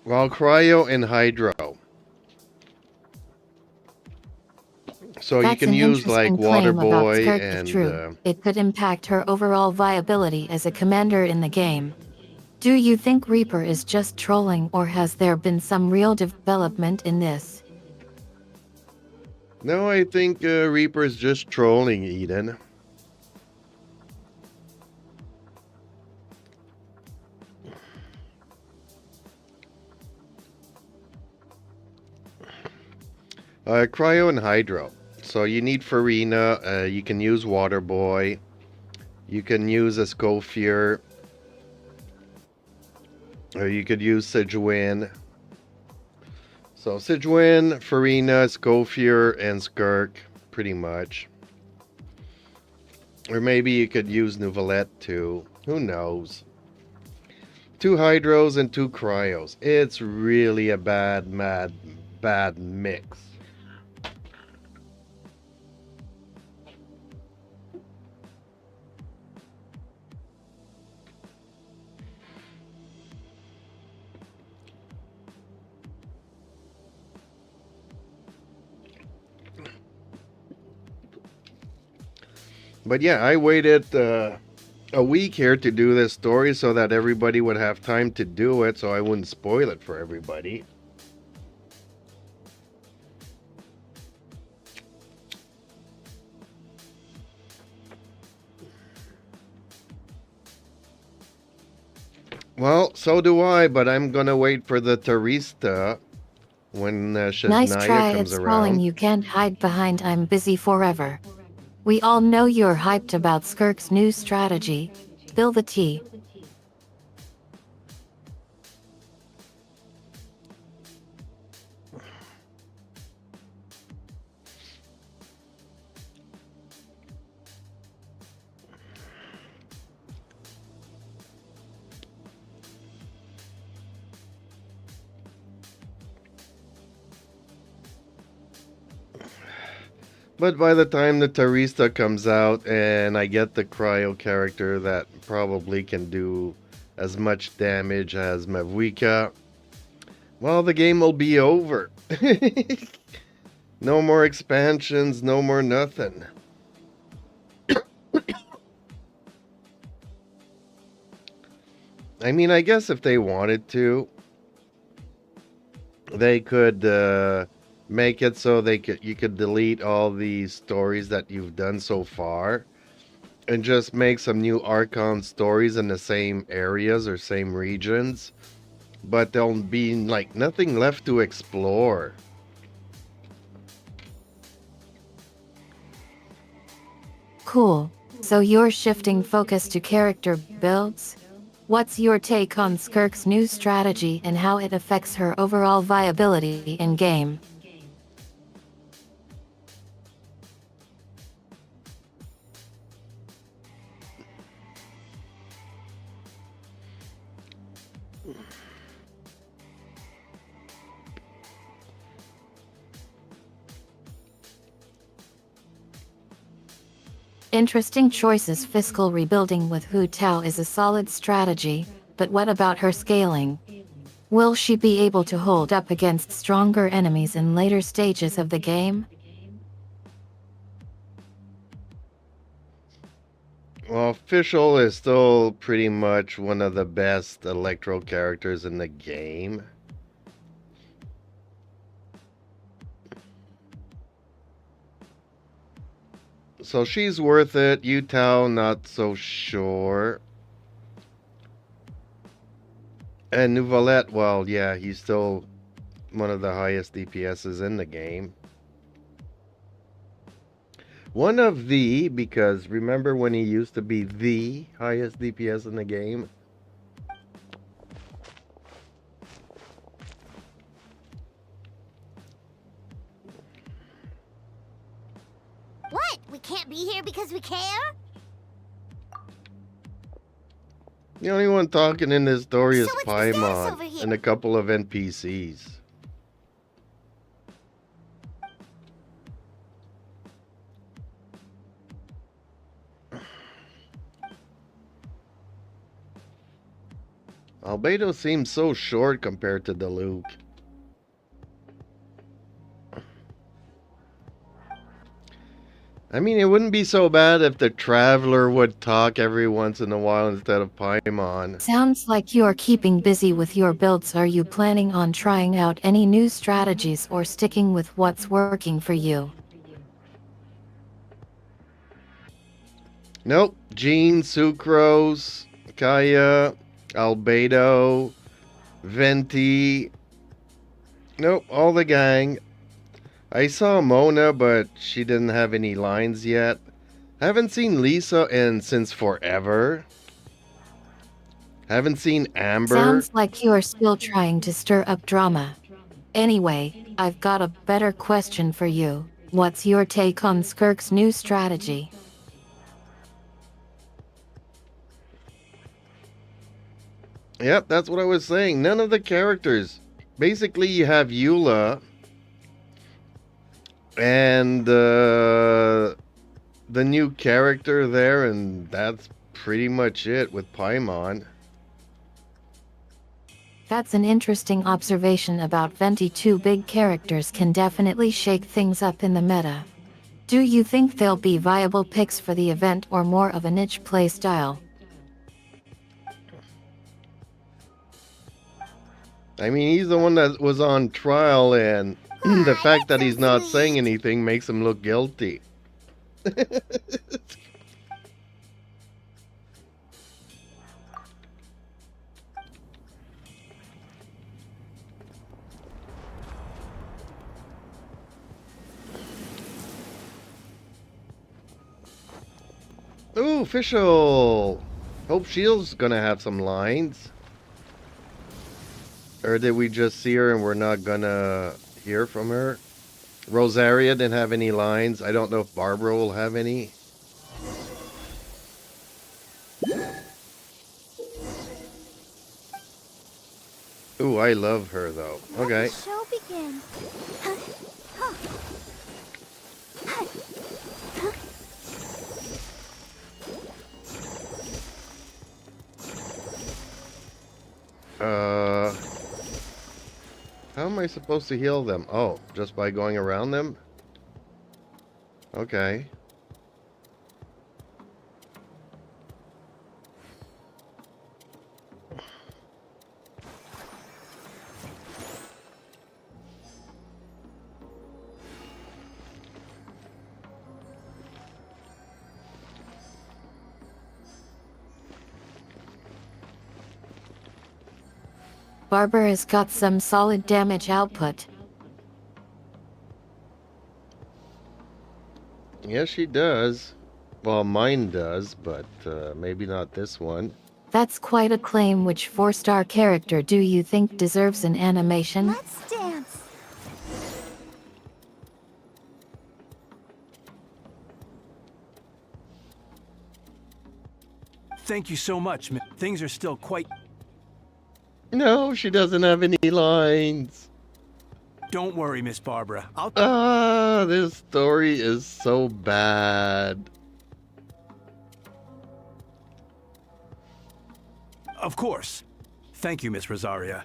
While Cryo and Hydro. So That's you can an use like interesting claim Water about Boy Skirk if and true. It could impact her overall viability as a commander in the game. Do you think Reaper is just trolling, or has there been some real development in this? no, I think Reaper's just trolling, Eden. Cryo and Hydro. So you need Farina, you can use Water Boy, you can use a Scofier, or you could use Sijuin. So Sijuin, Farina, Scofier, and Skirk, pretty much. Or maybe you could use Nouvelette too. Who knows? 2 Hydros and 2 Cryos. It's really a bad mix. But yeah, I waited a week here to do this story so that everybody would have time to do it, so I wouldn't spoil it for everybody. Well, so do I, but I'm gonna wait for the Tarista when Nice Shaznaya try comes at sprawling. around. You can't hide behind "I'm busy forever." We all know you're hyped about Skirk's new strategy. Spill the tea. But by the time the Tarista comes out and I get the Cryo character that probably can do as much damage as Mavuika, well, the game will be over. No more expansions, no more nothing. I mean, I guess if they wanted to, they could make it so you could delete all the stories that you've done so far and just make some new Archon stories in the same areas or same regions, but there'll be like nothing left to explore. Cool. So you're shifting focus to character builds? What's your take on Skirk's new strategy and how it affects her overall viability in game? Interesting choices. Fiscal rebuilding with Hu Tao is a solid strategy, but what about her scaling? Will she be able to hold up against stronger enemies in later stages of the game? Well, Fischl is still pretty much one of the best Electro characters in the game. So she's worth it. Yutao, not so sure. And Nouvelette, well, yeah, he's still one of the highest DPSs in the game. One of the, because remember when he used to be the highest DPS in the game? What? We can't be here because we care? The only one talking in this story is So what's the status Paimon over here? and a couple of NPCs. Albedo seems so short compared to Diluc. I mean, it wouldn't be so bad if the Traveler would talk every once in a while instead of Paimon. Sounds like you're keeping busy with your builds. Are you planning on trying out any new strategies or sticking with what's working for you? Nope. Jean, Sucrose, Kaya, Albedo, Venti. Nope, all the gang. I saw Mona, but she didn't have any lines yet. Haven't seen Lisa since forever. Haven't seen Amber. Sounds like you're still trying to stir up drama. Anyway, I've got a better question for you. What's your take on Skirk's new strategy? Yep, that's what I was saying. None of the characters. Basically, you have Eula and the new character there, and that's pretty much it with Paimon. That's an interesting observation about Venti. Two big characters can definitely shake things up in the meta. Do you think they'll be viable picks for the event or more of a niche playstyle? I mean, he's the one that was on trial, and the fact that he's not saying anything makes him look guilty. Ooh, official! Hope Shield's gonna have some lines. Or did we just see her and we're not gonna hear from her? Rosaria didn't have any lines. I don't know if Barbara will have any. Ooh, I love her though. Okay. Let the show begin. How am I supposed to heal them? Oh, just by going around them? Okay. Barbara has got some solid damage output. Yes, she does. Well, mine does, but maybe not this one. That's quite a claim. Which 4-star character do you think deserves an animation? Let's dance. Thank you so much. Things are still quite... No, she doesn't have any lines. Don't worry, Miss Barbara. This story is so bad. Of course. Thank you, Miss Rosaria.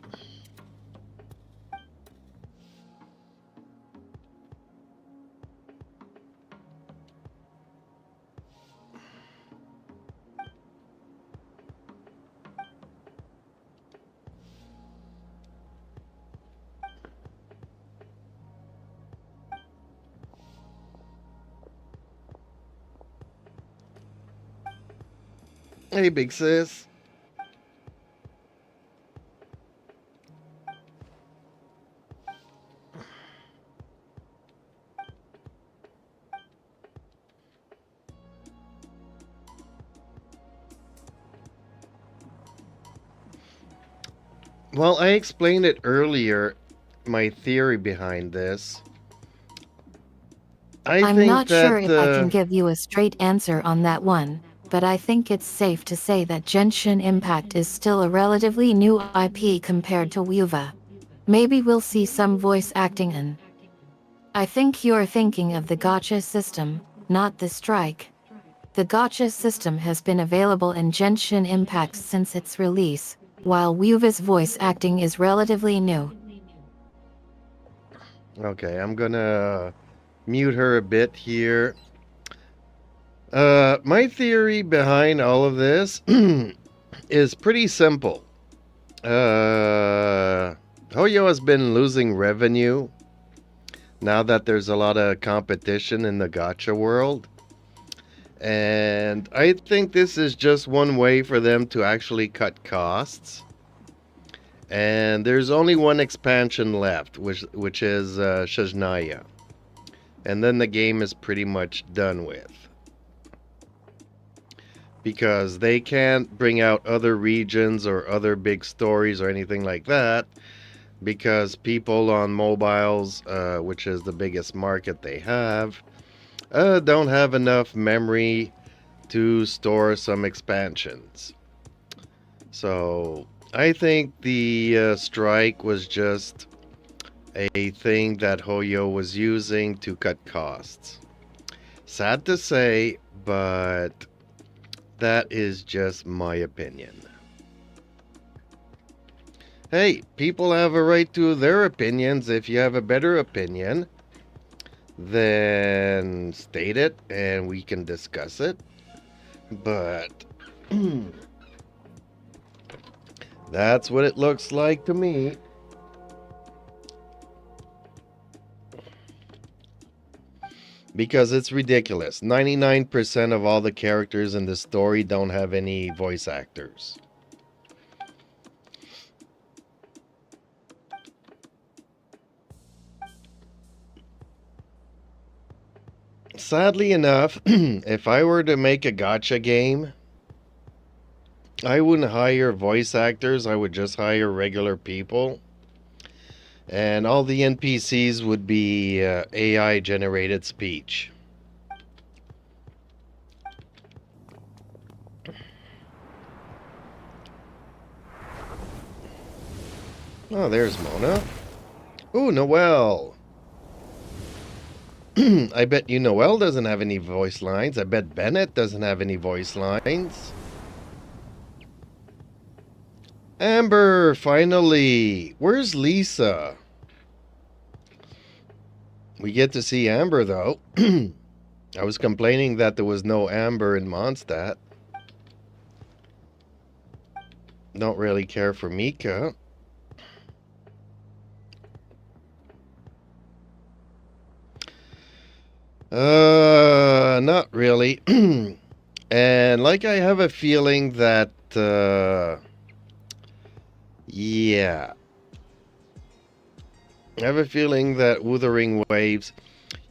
Hey, big sis. Well, I explained it earlier, my theory behind this. I'm think not sure that if I can give you a straight answer on that one, but I think it's safe to say that Genshin Impact is still a relatively new IP compared to wuwa. Maybe we'll see some voice acting in. I think you're thinking of the gacha system, not the strike. The gacha system has been available in Genshin Impact since its release, while wuwa's voice acting is relatively new. Okay, I'm gonna mute her a bit here. My theory behind all of this is pretty simple. Hoyo has been losing revenue now that there's a lot of competition in the gacha world. And I think this is just one way for them to actually cut costs. And there's only one expansion left, which is Shajnaya. And then the game is pretty much done with. Because they can't bring out other regions or other big stories or anything like that. Because people on mobiles, which is the biggest market they have, don't have enough memory to store some expansions. So I think the strike was just a thing that Hoyo was using to cut costs. Sad to say, but that is just my opinion. Hey, people have a right to their opinions. If you have a better opinion, then state it and we can discuss it. But that's what it looks like to me. Because it's ridiculous. 99% of all the characters in the story don't have any voice actors. Sadly enough, if I were to make a gacha game, I wouldn't hire voice actors, I would just hire regular people. And all the NPCs would be AI generated speech. Oh, there's Mona. Ooh, Noelle. I bet you Noelle doesn't have any voice lines. I bet Bennett doesn't have any voice lines. Amber, finally. Where's Lisa? We get to see Amber, though. I was complaining that there was no Amber in Mondstadt. Don't really care for Mika. Not really. And like I have a feeling that, yeah. I have a feeling that Wuthering Waves,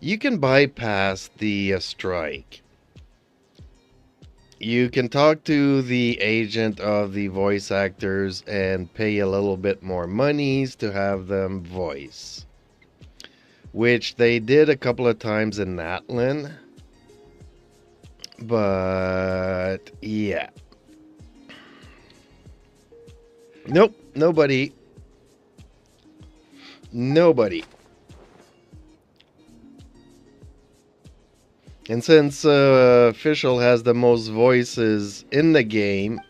you can bypass the strike. You can talk to the agent of the voice actors and pay a little bit more monies to have them voice. Which they did a couple of times in Natlin. But, yeah. Nope, nobody. Nobody. And since Fischl has the most voices in the game,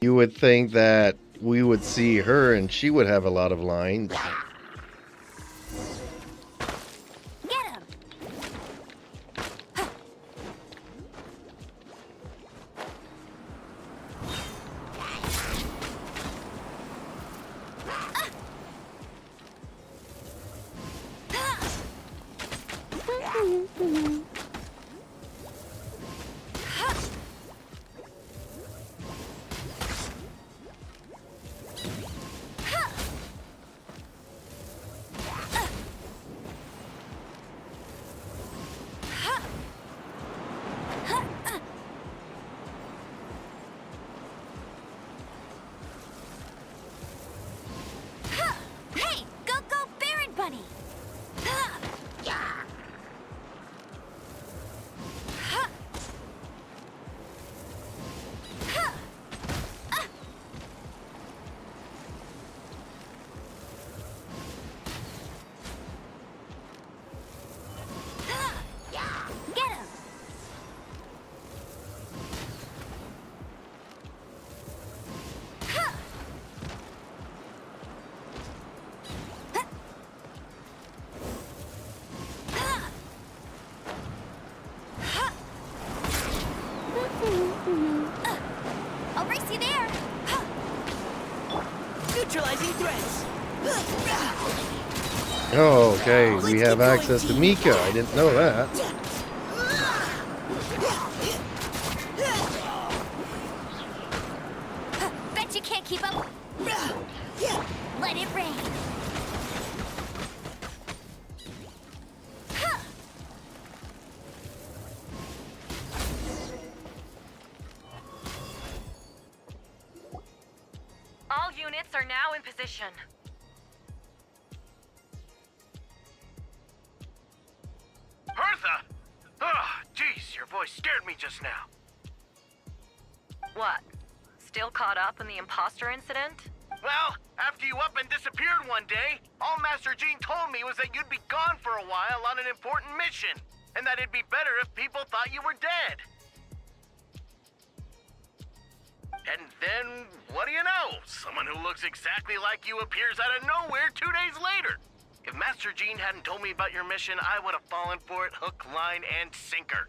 you would think that we would see her and she would have a lot of lines. Neutralizing threats. Oh, okay. We have access to Mika. I didn't know that. Bet you can't keep up. Let it rain. All units are now in position. Hertha! Oh, jeez, your voice scared me just now. What? Still caught up in the imposter incident? Well, after you up and disappeared one day, all Master Jean told me was that you'd be gone for a while on an important mission, and that it'd be better if people thought you were dead. And then, what do you know? Someone who looks exactly like you appears out of nowhere 2 days later. If Master Jean hadn't told me about your mission, I would have fallen for it hook, line, and sinker.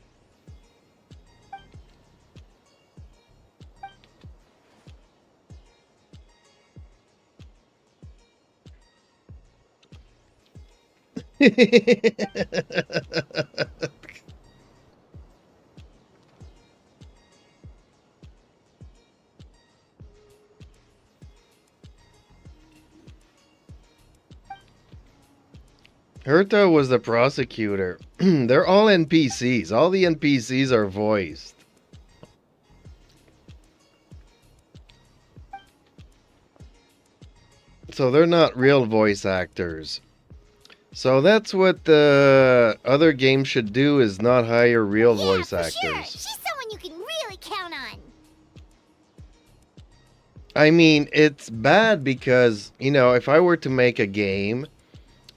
Herta was the prosecutor. They're all NPCs. All the NPCs are voiced. So they're not real voice actors. So that's what the other games should do, is not hire real voice actors. Sure. She's someone you can really count on. I mean, it's bad because, you know, if I were to make a game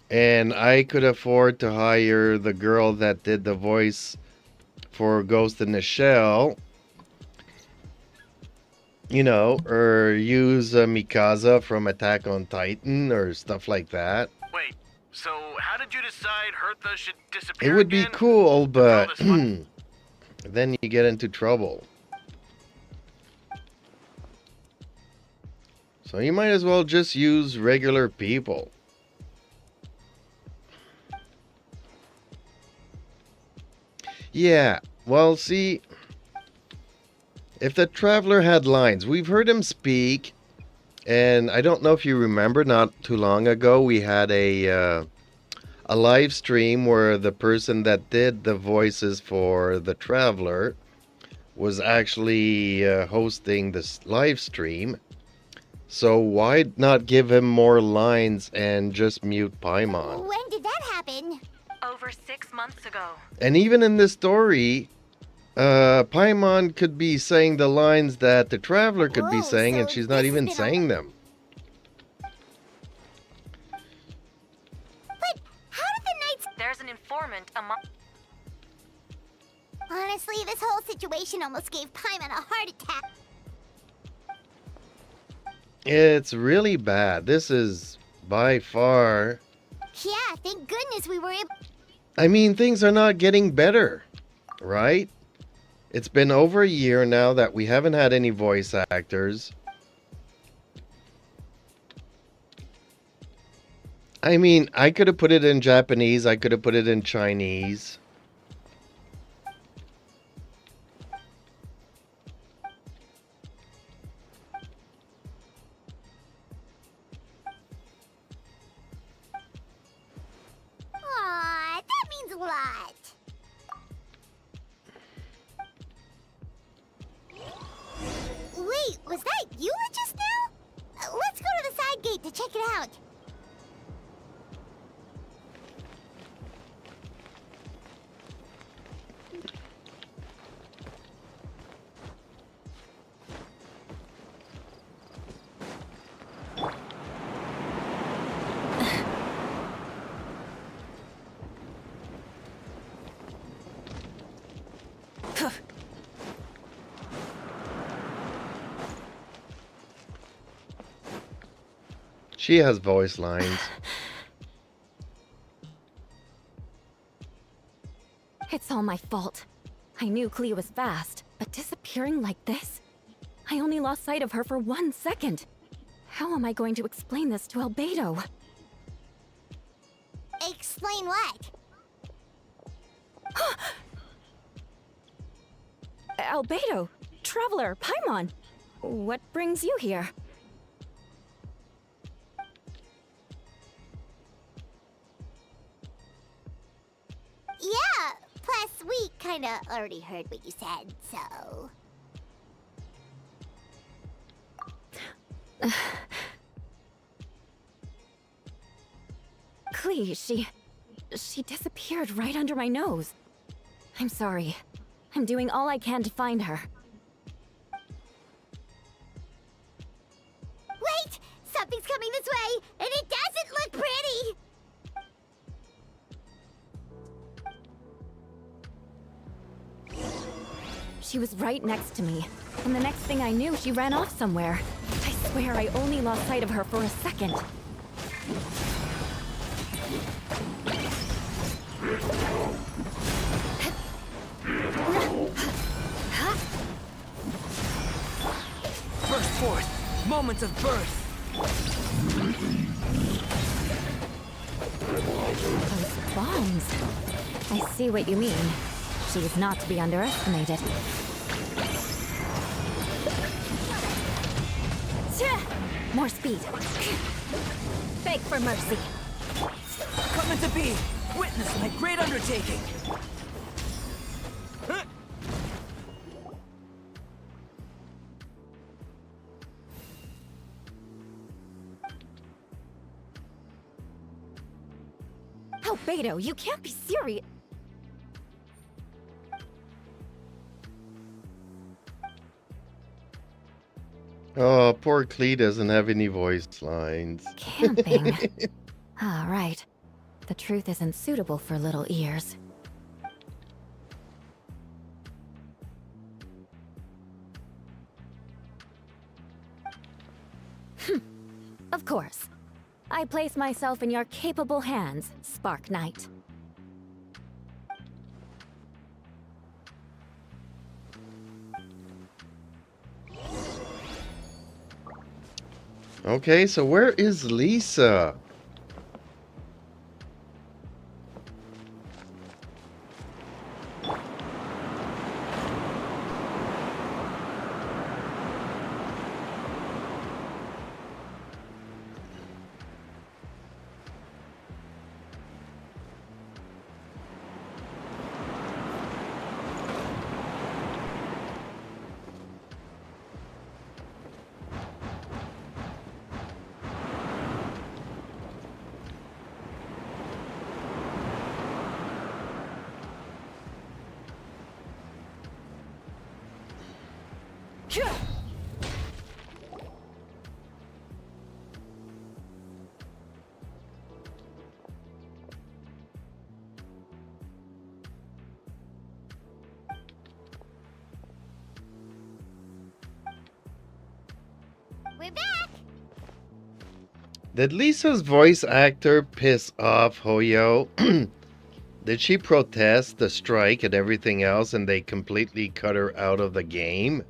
and I could afford to hire the girl that did the voice for Ghost in the Shell, you know, or use Mikasa from Attack on Titan or stuff like that. Wait, so how did you decide Hertha should disappear It would be again? cool, but After all this then you get into trouble. So you might as well just use regular people. Yeah, well, see, if the Traveler had lines, we've heard him speak, and I don't know if you remember, not too long ago, we had a live stream where the person that did the voices for the Traveler was actually hosting this live stream. So why not give him more lines and just mute Paimon? When did that happen? Over 6 months ago. And even in this story, Paimon could be saying the lines that the Traveler could be saying, and she's not even saying them. But how did the Knights... There's an informant among... Honestly, this whole situation almost gave Paimon a heart attack. It's really bad. This is by far... Yeah, thank goodness we were able... I mean, things are not getting better, right? It's been over a year now that we haven't had any voice actors. I mean, I could have put it in Japanese, I could have put it in Chinese. Aw, that means a lot. Wait, was that you just now? Let's go to the side gate to check it out. She has voice lines. It's all my fault. I knew Clea was fast, but disappearing like this? I only lost sight of her for 1 second. How am I going to explain this to Albedo? Explain what? Albedo, Traveler, Paimon, what brings you here? Yeah, plus we kinda already heard what you said, so... Klee, she disappeared right under my nose. I'm sorry. I'm doing all I can to find her. Wait! Something's coming this way, and it doesn't look pretty! She was right next to me, and the next thing I knew, she ran off somewhere. I swear I only lost sight of her for a second. Burst forth! Moments of birth! Those bombs. I see what you mean. She is not to be underestimated. More speed. Beg for mercy. Coming to be! Witness my great undertaking! Albedo, you can't be serious. Oh, poor Klee doesn't have any voice lines. Camping. Ah, right. The truth isn't suitable for little ears. Of course. I place myself in your capable hands, Spark Knight. Okay, so where is Lisa? We're back! Did Lisa's voice actor piss off Hoyo? Did she protest the strike and everything else and they completely cut her out of the game?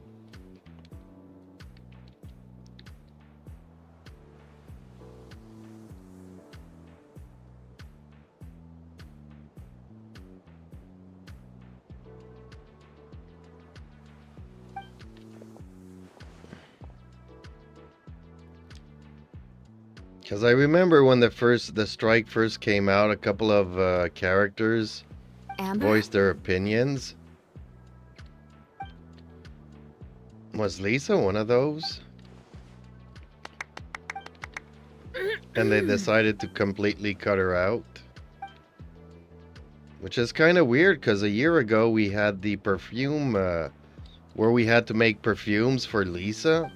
Because I remember when the strike first came out, a couple of characters Amber? voiced their opinions. Was Lisa one of those? And they decided to completely cut her out. Which is kind of weird because a year ago we had the perfume where we had to make perfumes for Lisa.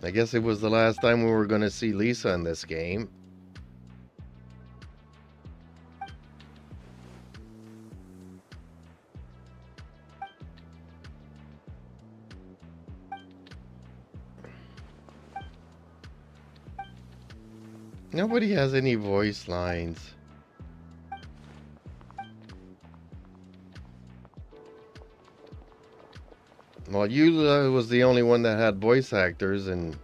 I guess it was the last time we were going to see Lisa in this game. Nobody has any voice lines. Well, Eula was the only one that had voice actors, and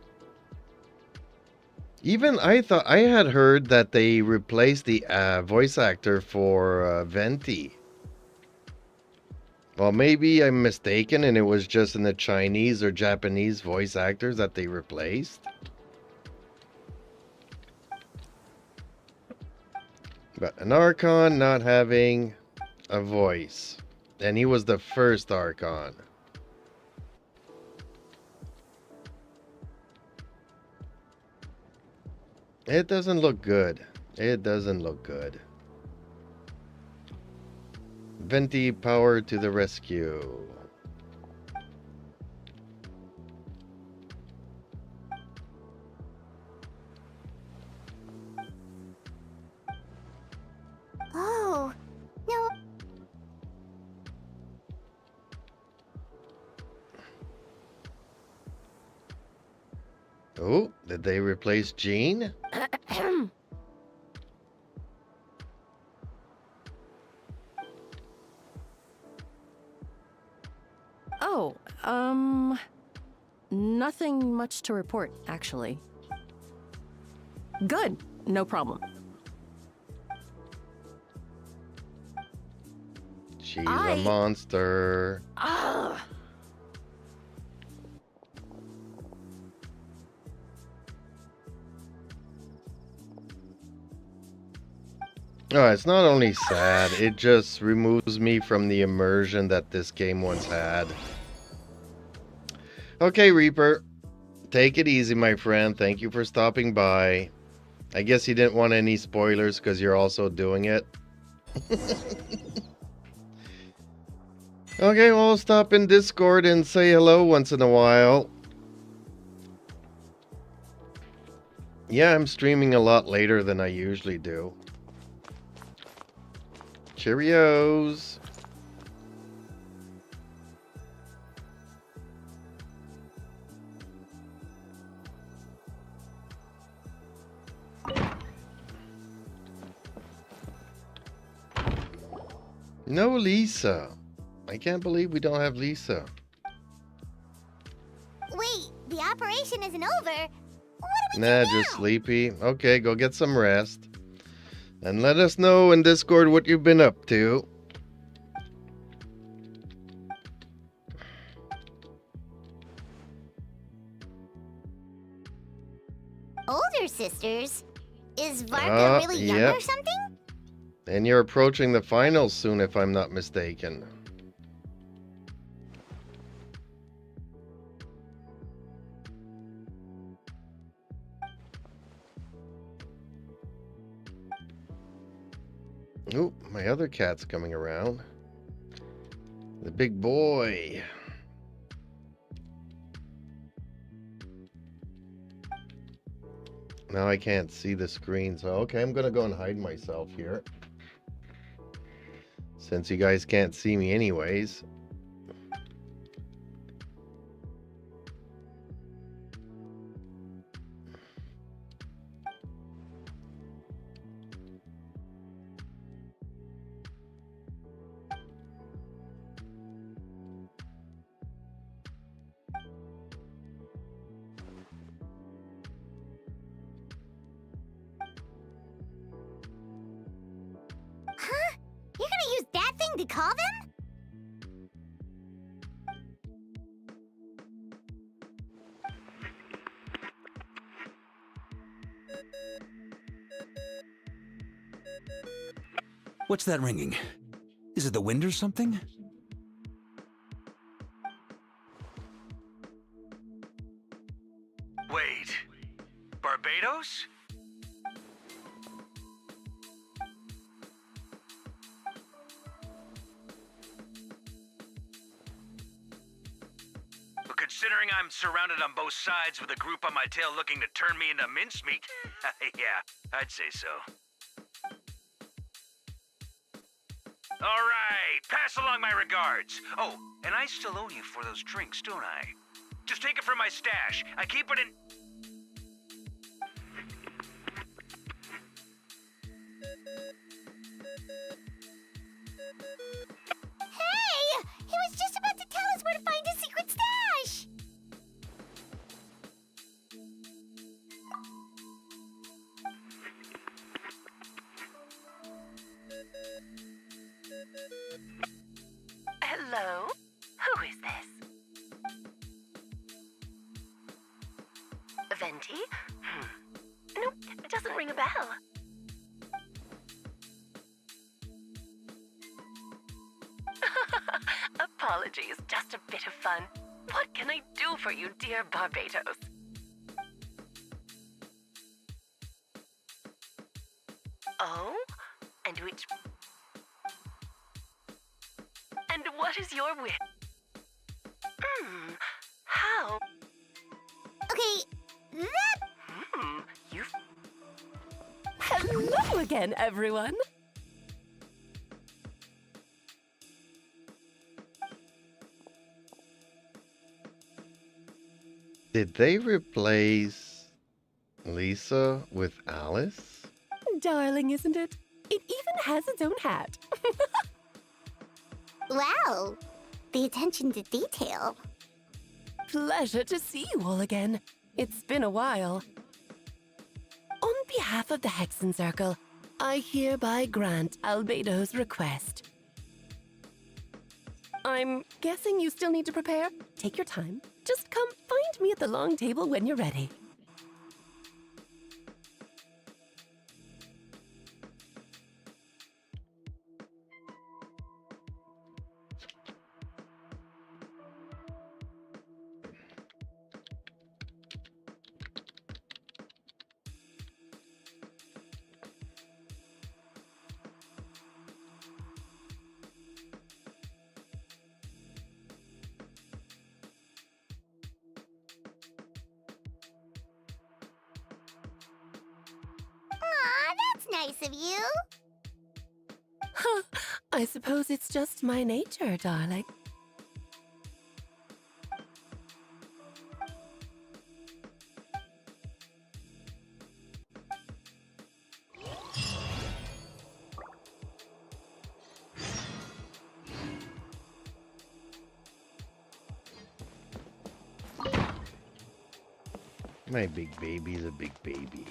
Even I had heard that they replaced the voice actor for Venti. Well, maybe I'm mistaken and it was just in the Chinese or Japanese voice actors that they replaced. But an Archon not having a voice. And he was the first Archon. It doesn't look good. It doesn't look good. Venti power to the rescue. Oh, no. Oh, did they replace Jean? Oh, nothing much to report, actually. Good, no problem. She's a monster. Oh, it's not only sad, it just removes me from the immersion that this game once had. Okay, Reaper. Take it easy, my friend. Thank you for stopping by. I guess you didn't want any spoilers because you're also doing it. Okay, well, I'll stop in Discord and say hello once in a while. Yeah, I'm streaming a lot later than I usually do. Cheerios. No Lisa. I can't believe we don't have Lisa. Wait, the operation isn't over. Nah, just sleepy. Okay, go get some rest. And let us know in Discord what you've been up to. Older sisters? Is Varka really young yep. or something? And you're approaching the finals soon, if I'm not mistaken. Oh, my other cat's coming around. The big boy. Now I can't see the screen, so okay, I'm gonna go and hide myself here. Since you guys can't see me anyways. Huh? You're gonna use that thing to call them? What's that ringing? Is it the wind or something? Wait, Barbados? Well, considering I'm surrounded on both sides with a group on my tail looking to turn me into mincemeat, yeah, I'd say so. All right, pass along my regards. Oh, and I still owe you for those drinks, don't I? Just take it from my stash. I keep it in... Hey! He was just about to tell us where to find his secret stash! 20? Nope, it doesn't ring a bell. Apologies, just a bit of fun. What can I do for you, dear Barbados? Oh? And which... And what is your wish? How? Okay, that... You... Hello again, everyone! Did they replace Lisa with Alice? Darling, isn't it? It even has its own hat. Wow, the attention to detail. Pleasure to see you all again. It's been a while. On behalf of the Hexen Circle, I hereby grant Albedo's request. I'm guessing you still need to prepare? Take your time. Just come find me at the long table when you're ready. Aw, that's nice of you. I suppose it's just my nature, darling. My big baby's a big baby.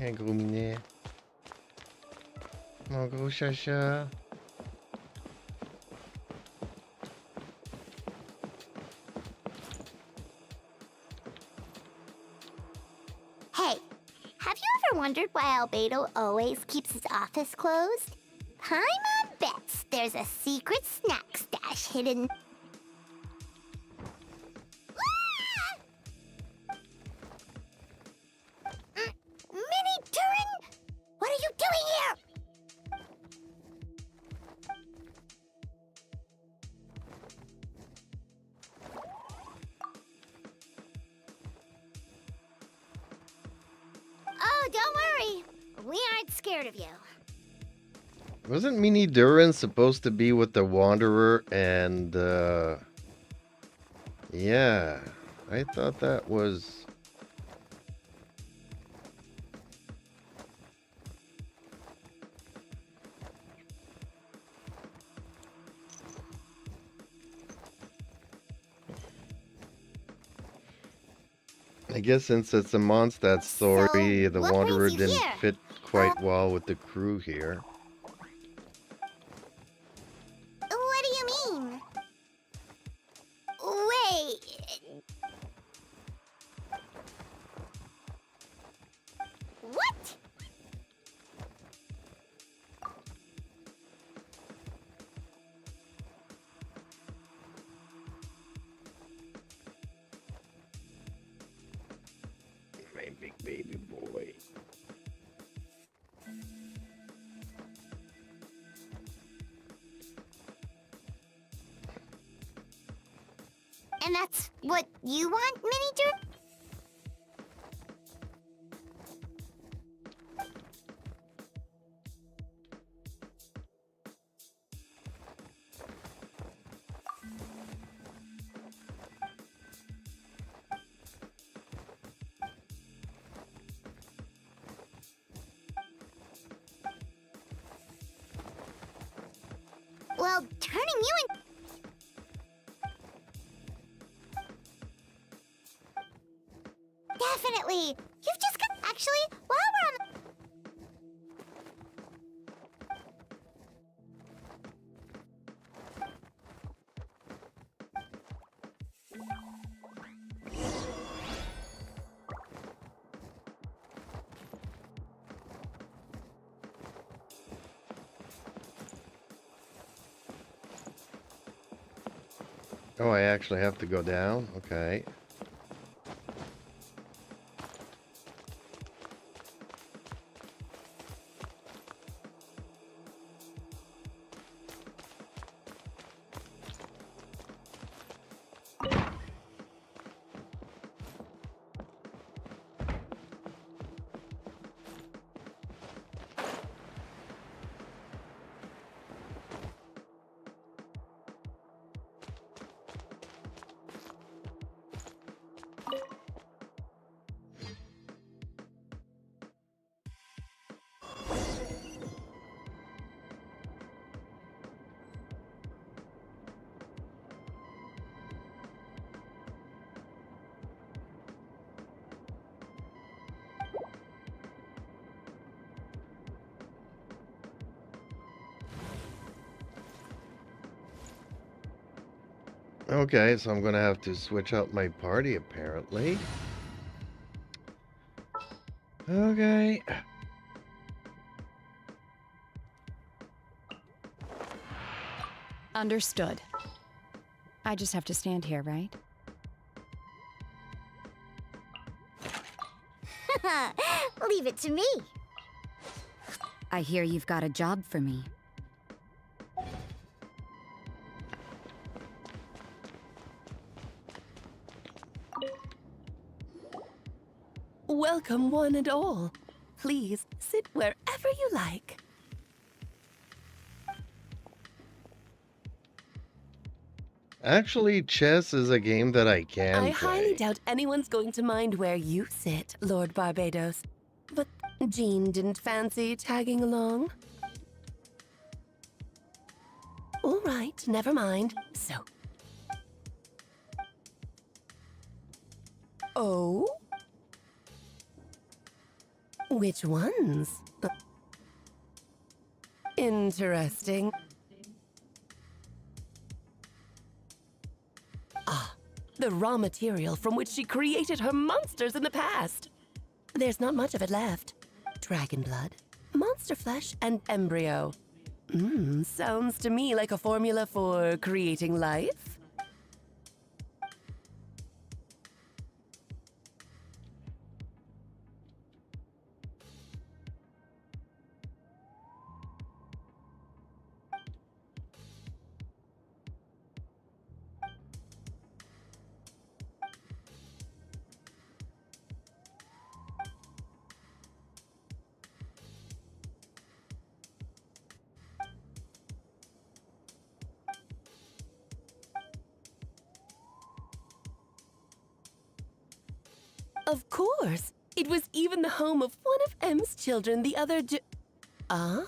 Yeah, go Mine. Go Shasha. Hey, have you ever wondered why Albedo always keeps his office closed? Paimon bets there's a secret snack stash hidden. Mini Turin, what are you doing here? Oh, don't worry. We aren't scared of you. Wasn't Mini Duran supposed to be with the Wanderer and, yeah, I thought that was... I guess since it's a Mondstadt story, So, the what Wanderer brings you didn't here? fit quite well with the crew here. What do you mean? Wait. What? My big baby boy. And that's what you want, Mini Dur? Well, turning you in... Definitely! You've just got... Actually, while we're on the... Oh, I actually have to go down? Okay. Okay, so I'm gonna have to switch out my party apparently. Okay. Understood. I just have to stand here, right? Leave it to me. I hear you've got a job for me. Welcome, one and all. Please sit wherever you like. Actually, chess is a game that I can I play. highly doubt anyone's going to mind where you sit, Lord Barbados. But Jean didn't fancy tagging along? All right, never mind. So. Oh? Which ones? Interesting. Ah, the raw material from which she created her monsters in the past. There's not much of it left. Dragon blood, monster flesh, and embryo. Sounds to me like a formula for creating life. Of course. It was even the home of one of M's children the other day. Ah?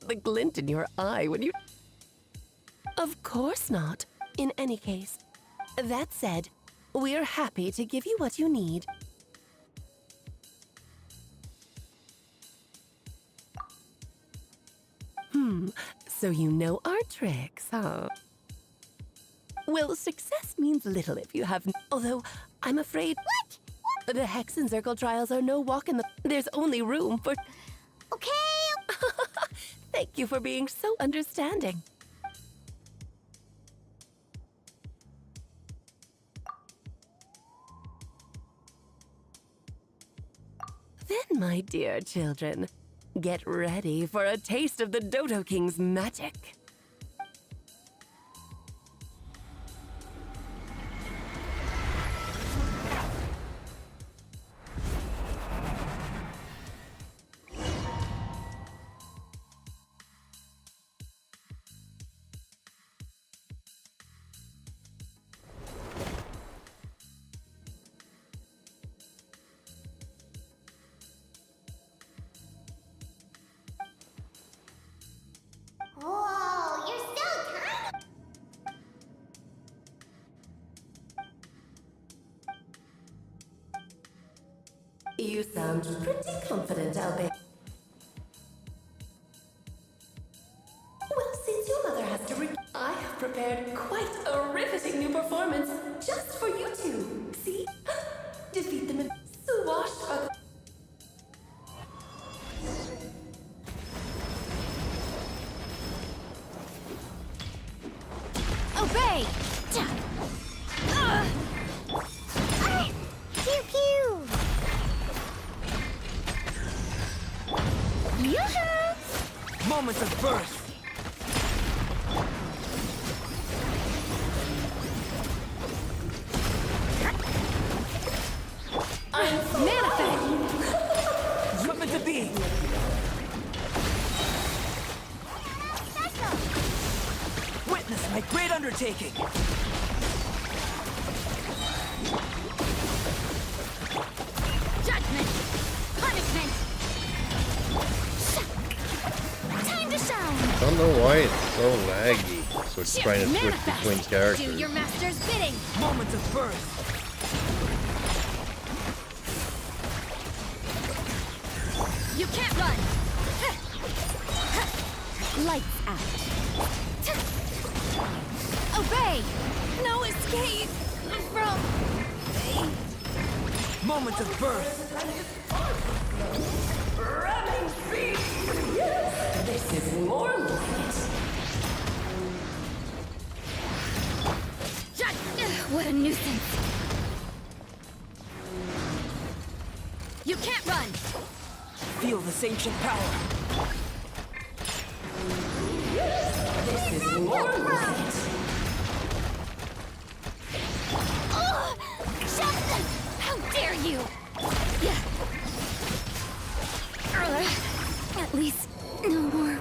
The glint in your eye when you... Of course not. In any case. That said, we're happy to give you what you need. So you know our tricks, huh? Well, success means little if you have... Although, I'm afraid... What? The Hexen Circle trials are no walk in the... There's only room for... Okay. Thank you for being so understanding. Then, my dear children, get ready for a taste of the Dodo King's magic. Whoa. You sound pretty confident, Albert. Well, since your mother has to I have prepared quite a riveting new performance just for you two. See? Defeat them in swashbuckle. Obey! Pew pew! Yoo-hoo! Moments of birth. Manifest! Coming to be. Witness my great undertaking. Judgment! Punishment! Time to shine! Don't know why it's so laggy. So it's trying to switch Manifest. between Do characters. your master's bidding! Moments of birth. You can't run! Lights out. Obey! No escape from... Moments of birth. Ramming feet! Yes! This is more like it. What a nuisance! You can't run! Feel this ancient power. This is more like it. How dare you! At least no more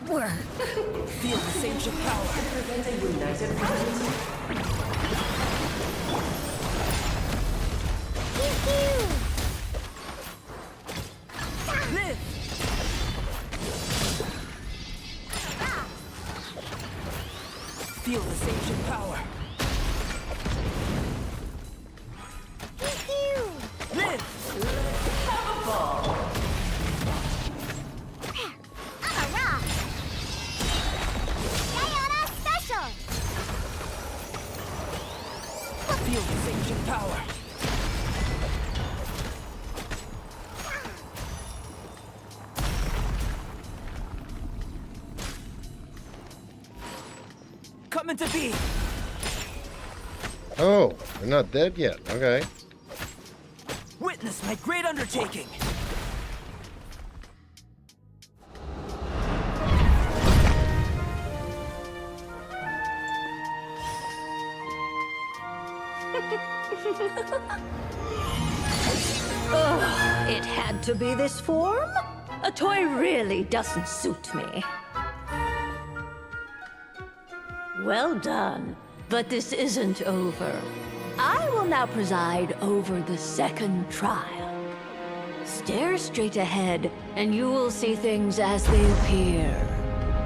work. Feel this ancient power. Prevent a united front. Live. Feel this ancient power. Live. Have a ball. I'm a rock! Diana Special! Feel this ancient power. Coming to be. Oh, they're not dead yet. Okay. Witness my great undertaking. It had to be this form? A toy really doesn't suit me. Well done, but this isn't over. I will now preside over the second trial. Stare straight ahead, and you will see things as they appear.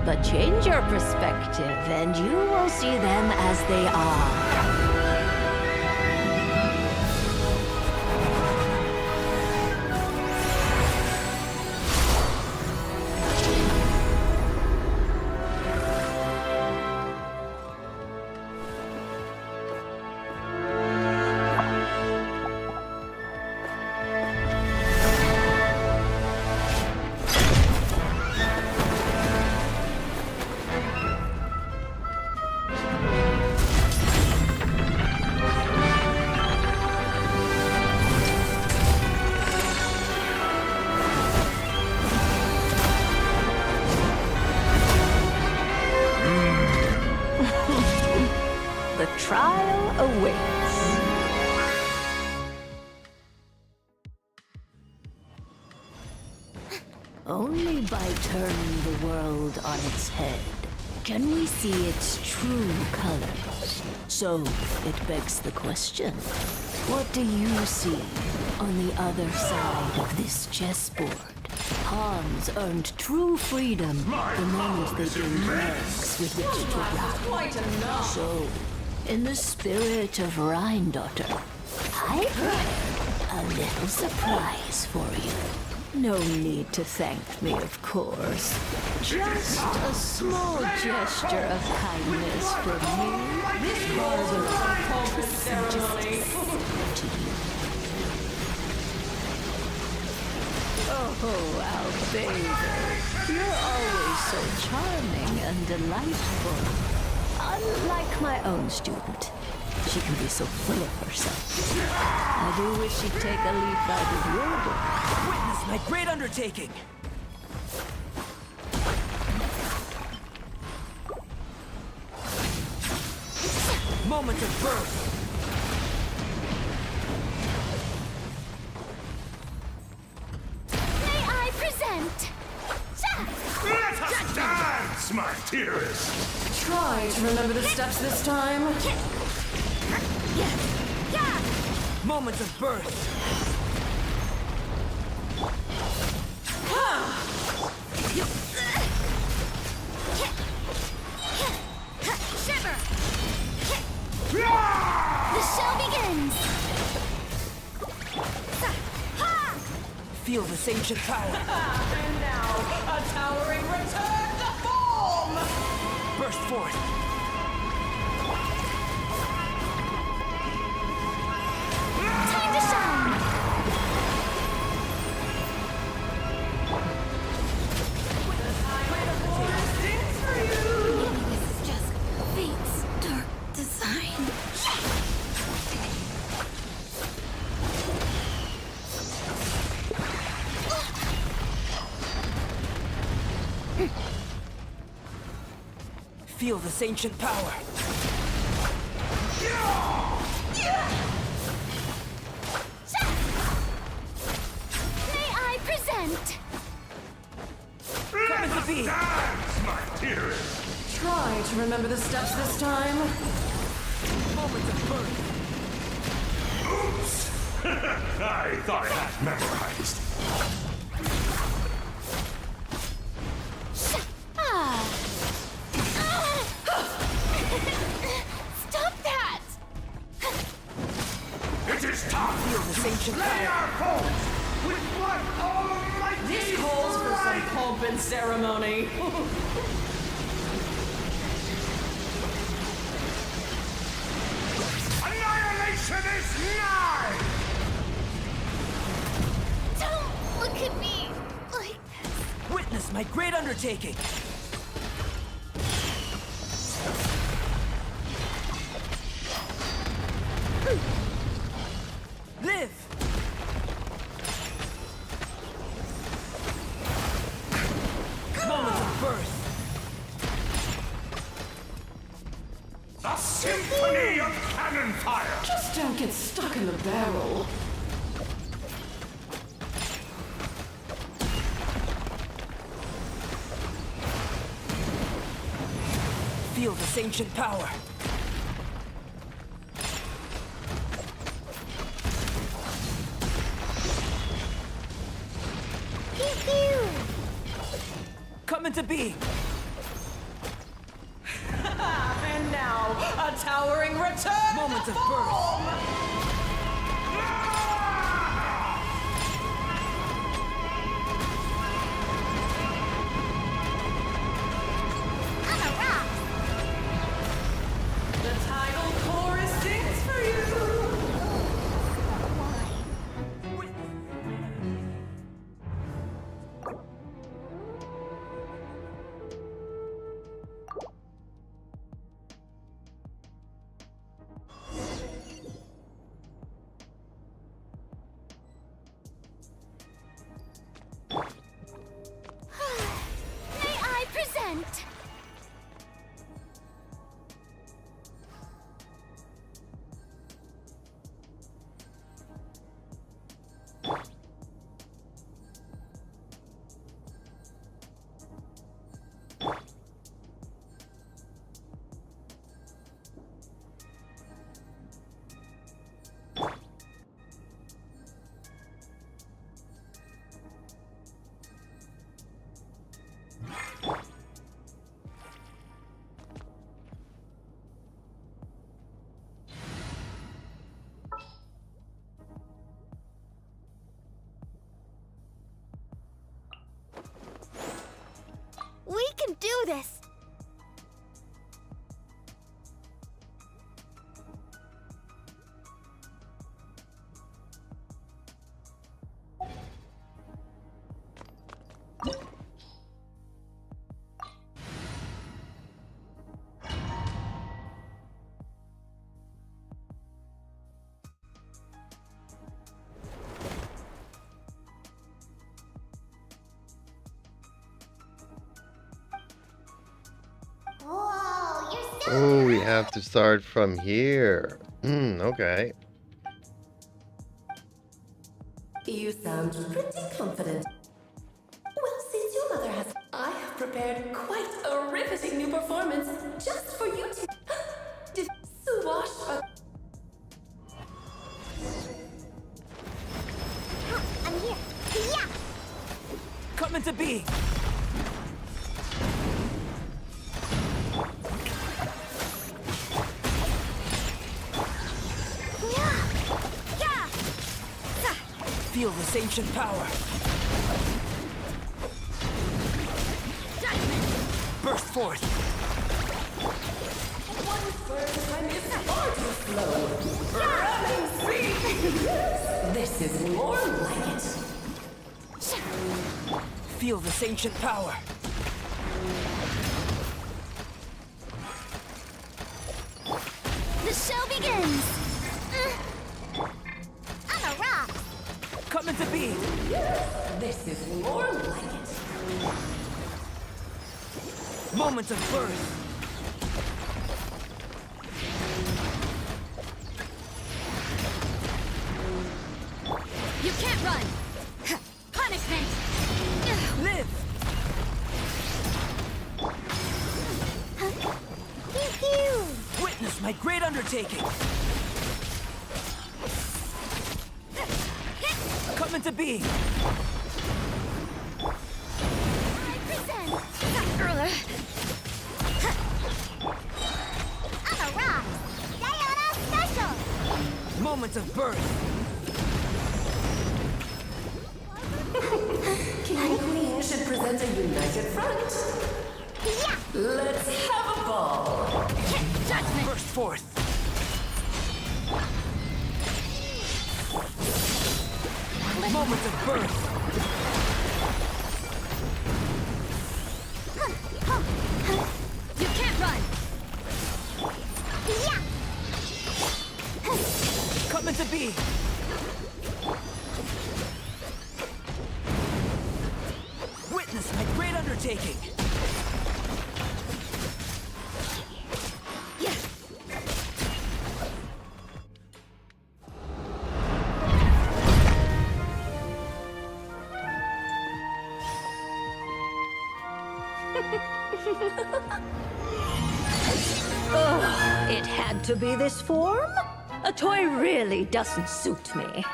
But change your perspective, and you will see them as they are. The trial awaits. Only by turning the world on its head can we see its true colors. So, it begs the question, what do you see on the other side of this chessboard? Pawns earned true freedom the moment they gained legs with which to ride. So, in the spirit of Rhine Daughter, I prepare a A little surprise for you. No need to thank me, of course. Just a small gesture of kindness from me. This barber ceremony. To you. Oh, Albedo, you're always so charming and delightful. Unlike my own student. She can be so full of herself. I do wish she'd take a leaf out of your book. Witness my great undertaking! Moment of birth! May I present? Let us dance, my dearest! Try to remember the steps this time. Moment of birth! Shiver! The show begins! Feel this ancient power. And now, a towering return to form! Burst forth. Time to shine! This is just fate's dark design. Feel this ancient power. May I present? Coming to be. Dance, my dearest! Try to remember the steps this time. Moment of birth. Oops! I thought I had memorized. Stop that! It is time Feel this ancient lay power. our foes with what almighty This calls for some pomp and ceremony. annihilation is nigh! Don't look at me like this. Witness my great undertaking. Live! Moment of birth. A symphony of cannon fire! Just don't get stuck in the barrel. Feel this ancient power. Coming to be. And now, a towering return Moment to of birth. form! I'm a rock! The title chorus sings for you! this! Whoa, you're so Oh, we have to start from here. Okay. You sound pretty confident. Well, since your mother has, I have prepared quite a riveting new performance just for you to swash. I'm here. Yeah! Coming to be. Feel this ancient power. Burst forth. One first time is far too slow. Running speed. This is more like it. Feel this ancient power. The show begins! I'm a rock! Coming to be. This is more like it. Moment of birth. You can't run! Punishment! Live. Pew! Witness my great undertaking. Coming to be. I present! I'm a rock! Diana Special! Moment of birth. King and Queen should present a united front. Yeah! Let's have a ball. Judgment! Burst forth. Moment of birth. You can't run! Yeah! Coming to be. Witness my great undertaking. It had to be this form? A toy really doesn't suit me.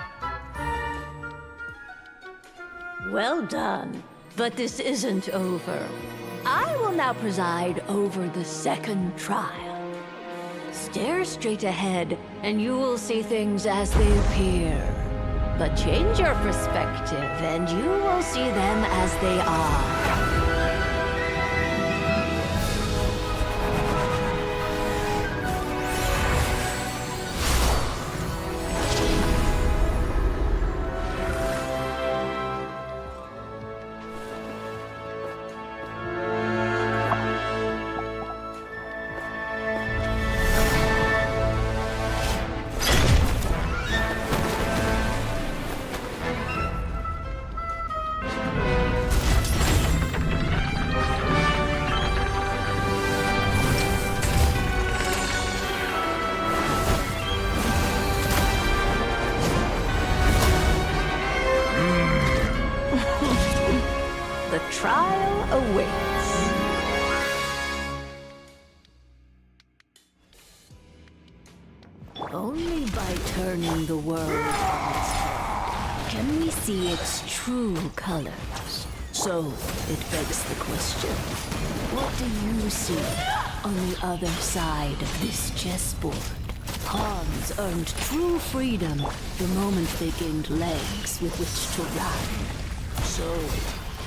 Well done, but this isn't over. I will now preside over the second trial. Stare straight ahead, and you will see things as they appear. But change your perspective, and you will see them as they are. The trial awaits. Only by turning the world on its head can we see its true colors. So, it begs the question, what do you see on the other side of this chessboard? Pawns earned true freedom the moment they gained legs with which to run. So,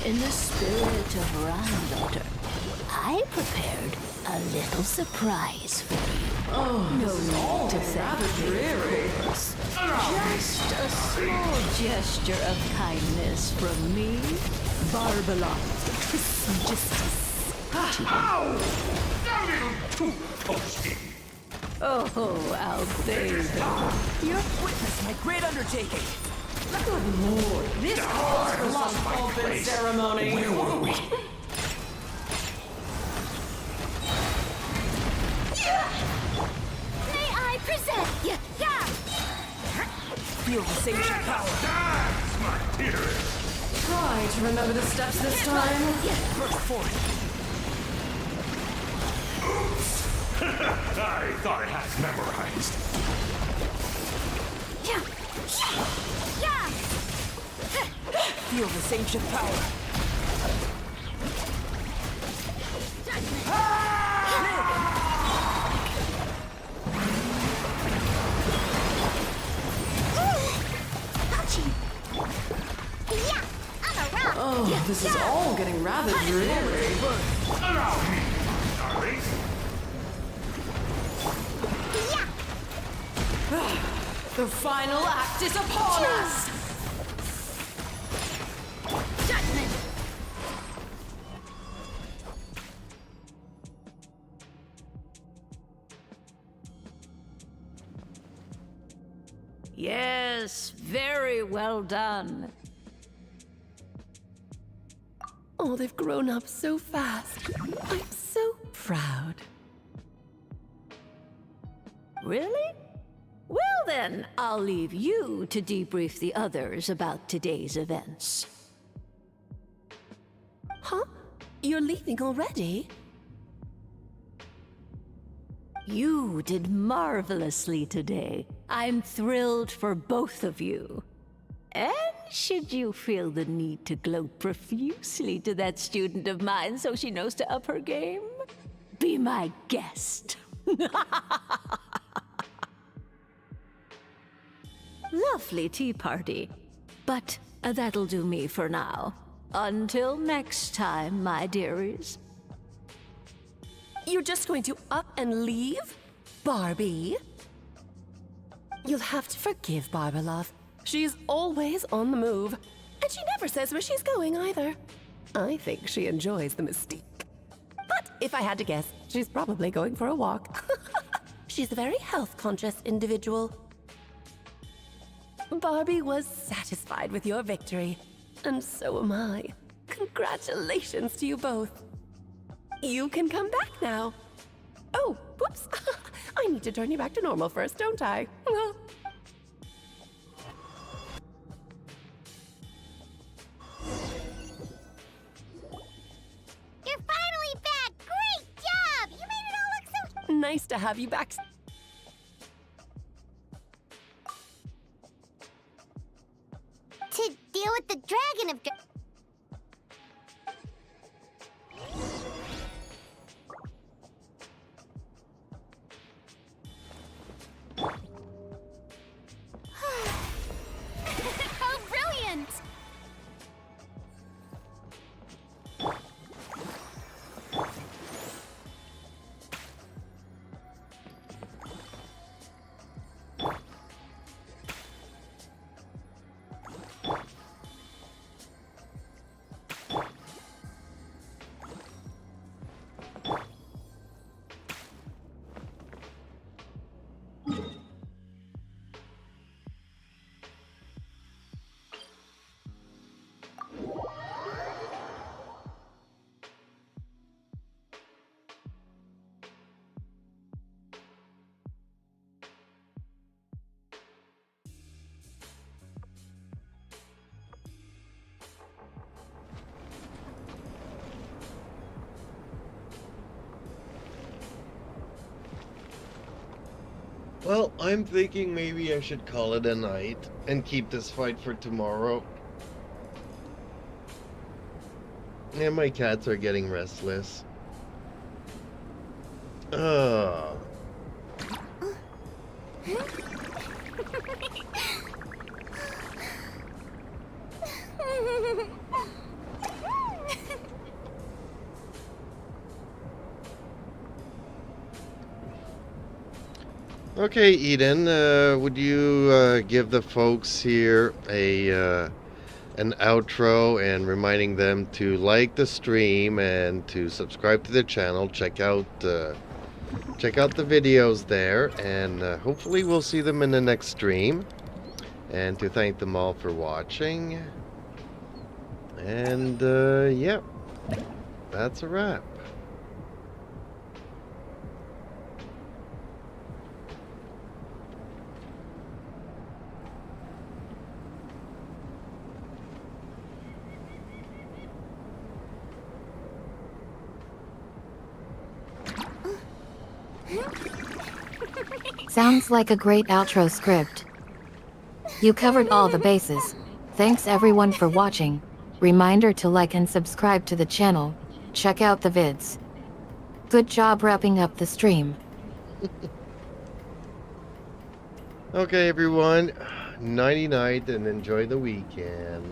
In the spirit of Rhyme Doctor, I prepared a little surprise for you. Oh, No need to thank me. Just a small gesture of kindness from me, Barbala, Trismegistus. Oh, Albedo. You've witnessed my great undertaking. Good lord, this calls for some pomp and ceremony. Where were we? May I present you? Yeah. Feel the sacred power. That's my dearest. Try to remember the steps this time. First point. I thought it had memorized. Yeah. Yeah. Feel the sacred power. Yeah. I'm around. Oh, this is all getting rather dreary. Allow me, darling. The final act is upon us. Judgment. Yes, very well done. Oh, they've grown up so fast. I'm so proud. Really? Well then, I'll leave you to debrief the others about today's events. Huh? You're leaving already? You did marvelously today. I'm thrilled for both of you. And should you feel the need to gloat profusely to that student of mine so she knows to up her game, be my guest. Lovely tea party. But that'll do me for now. Until next time, my dearies. You're just going to up and leave? Barbie? You'll have to forgive Barbalov. She's always on the move. And she never says where she's going either. I think she enjoys the mystique. But if I had to guess, she's probably going for a walk. She's a very health-conscious individual. Barbie was satisfied with your victory. And so am I. Congratulations to you both. You can come back now. Oh, whoops. I need to turn you back to normal first, don't I? You're finally back. Great job. You made it all look so... Nice to have you back. To deal with the dragon of... How brilliant! Well, I'm thinking maybe I should call it a night and keep this fight for tomorrow. Yeah, my cats are getting restless. Ugh. Okay, Eden, would you give the folks here an outro and reminding them to like the stream and to subscribe to the channel, check out the videos there, and hopefully we'll see them in the next stream, and to thank them all for watching, and yeah, that's a wrap. Sounds like a great outro script. You covered all the bases. Thanks everyone for watching. Reminder to like and subscribe to the channel. Check out the vids. Good job wrapping up the stream. Okay, everyone. Nighty night and enjoy the weekend.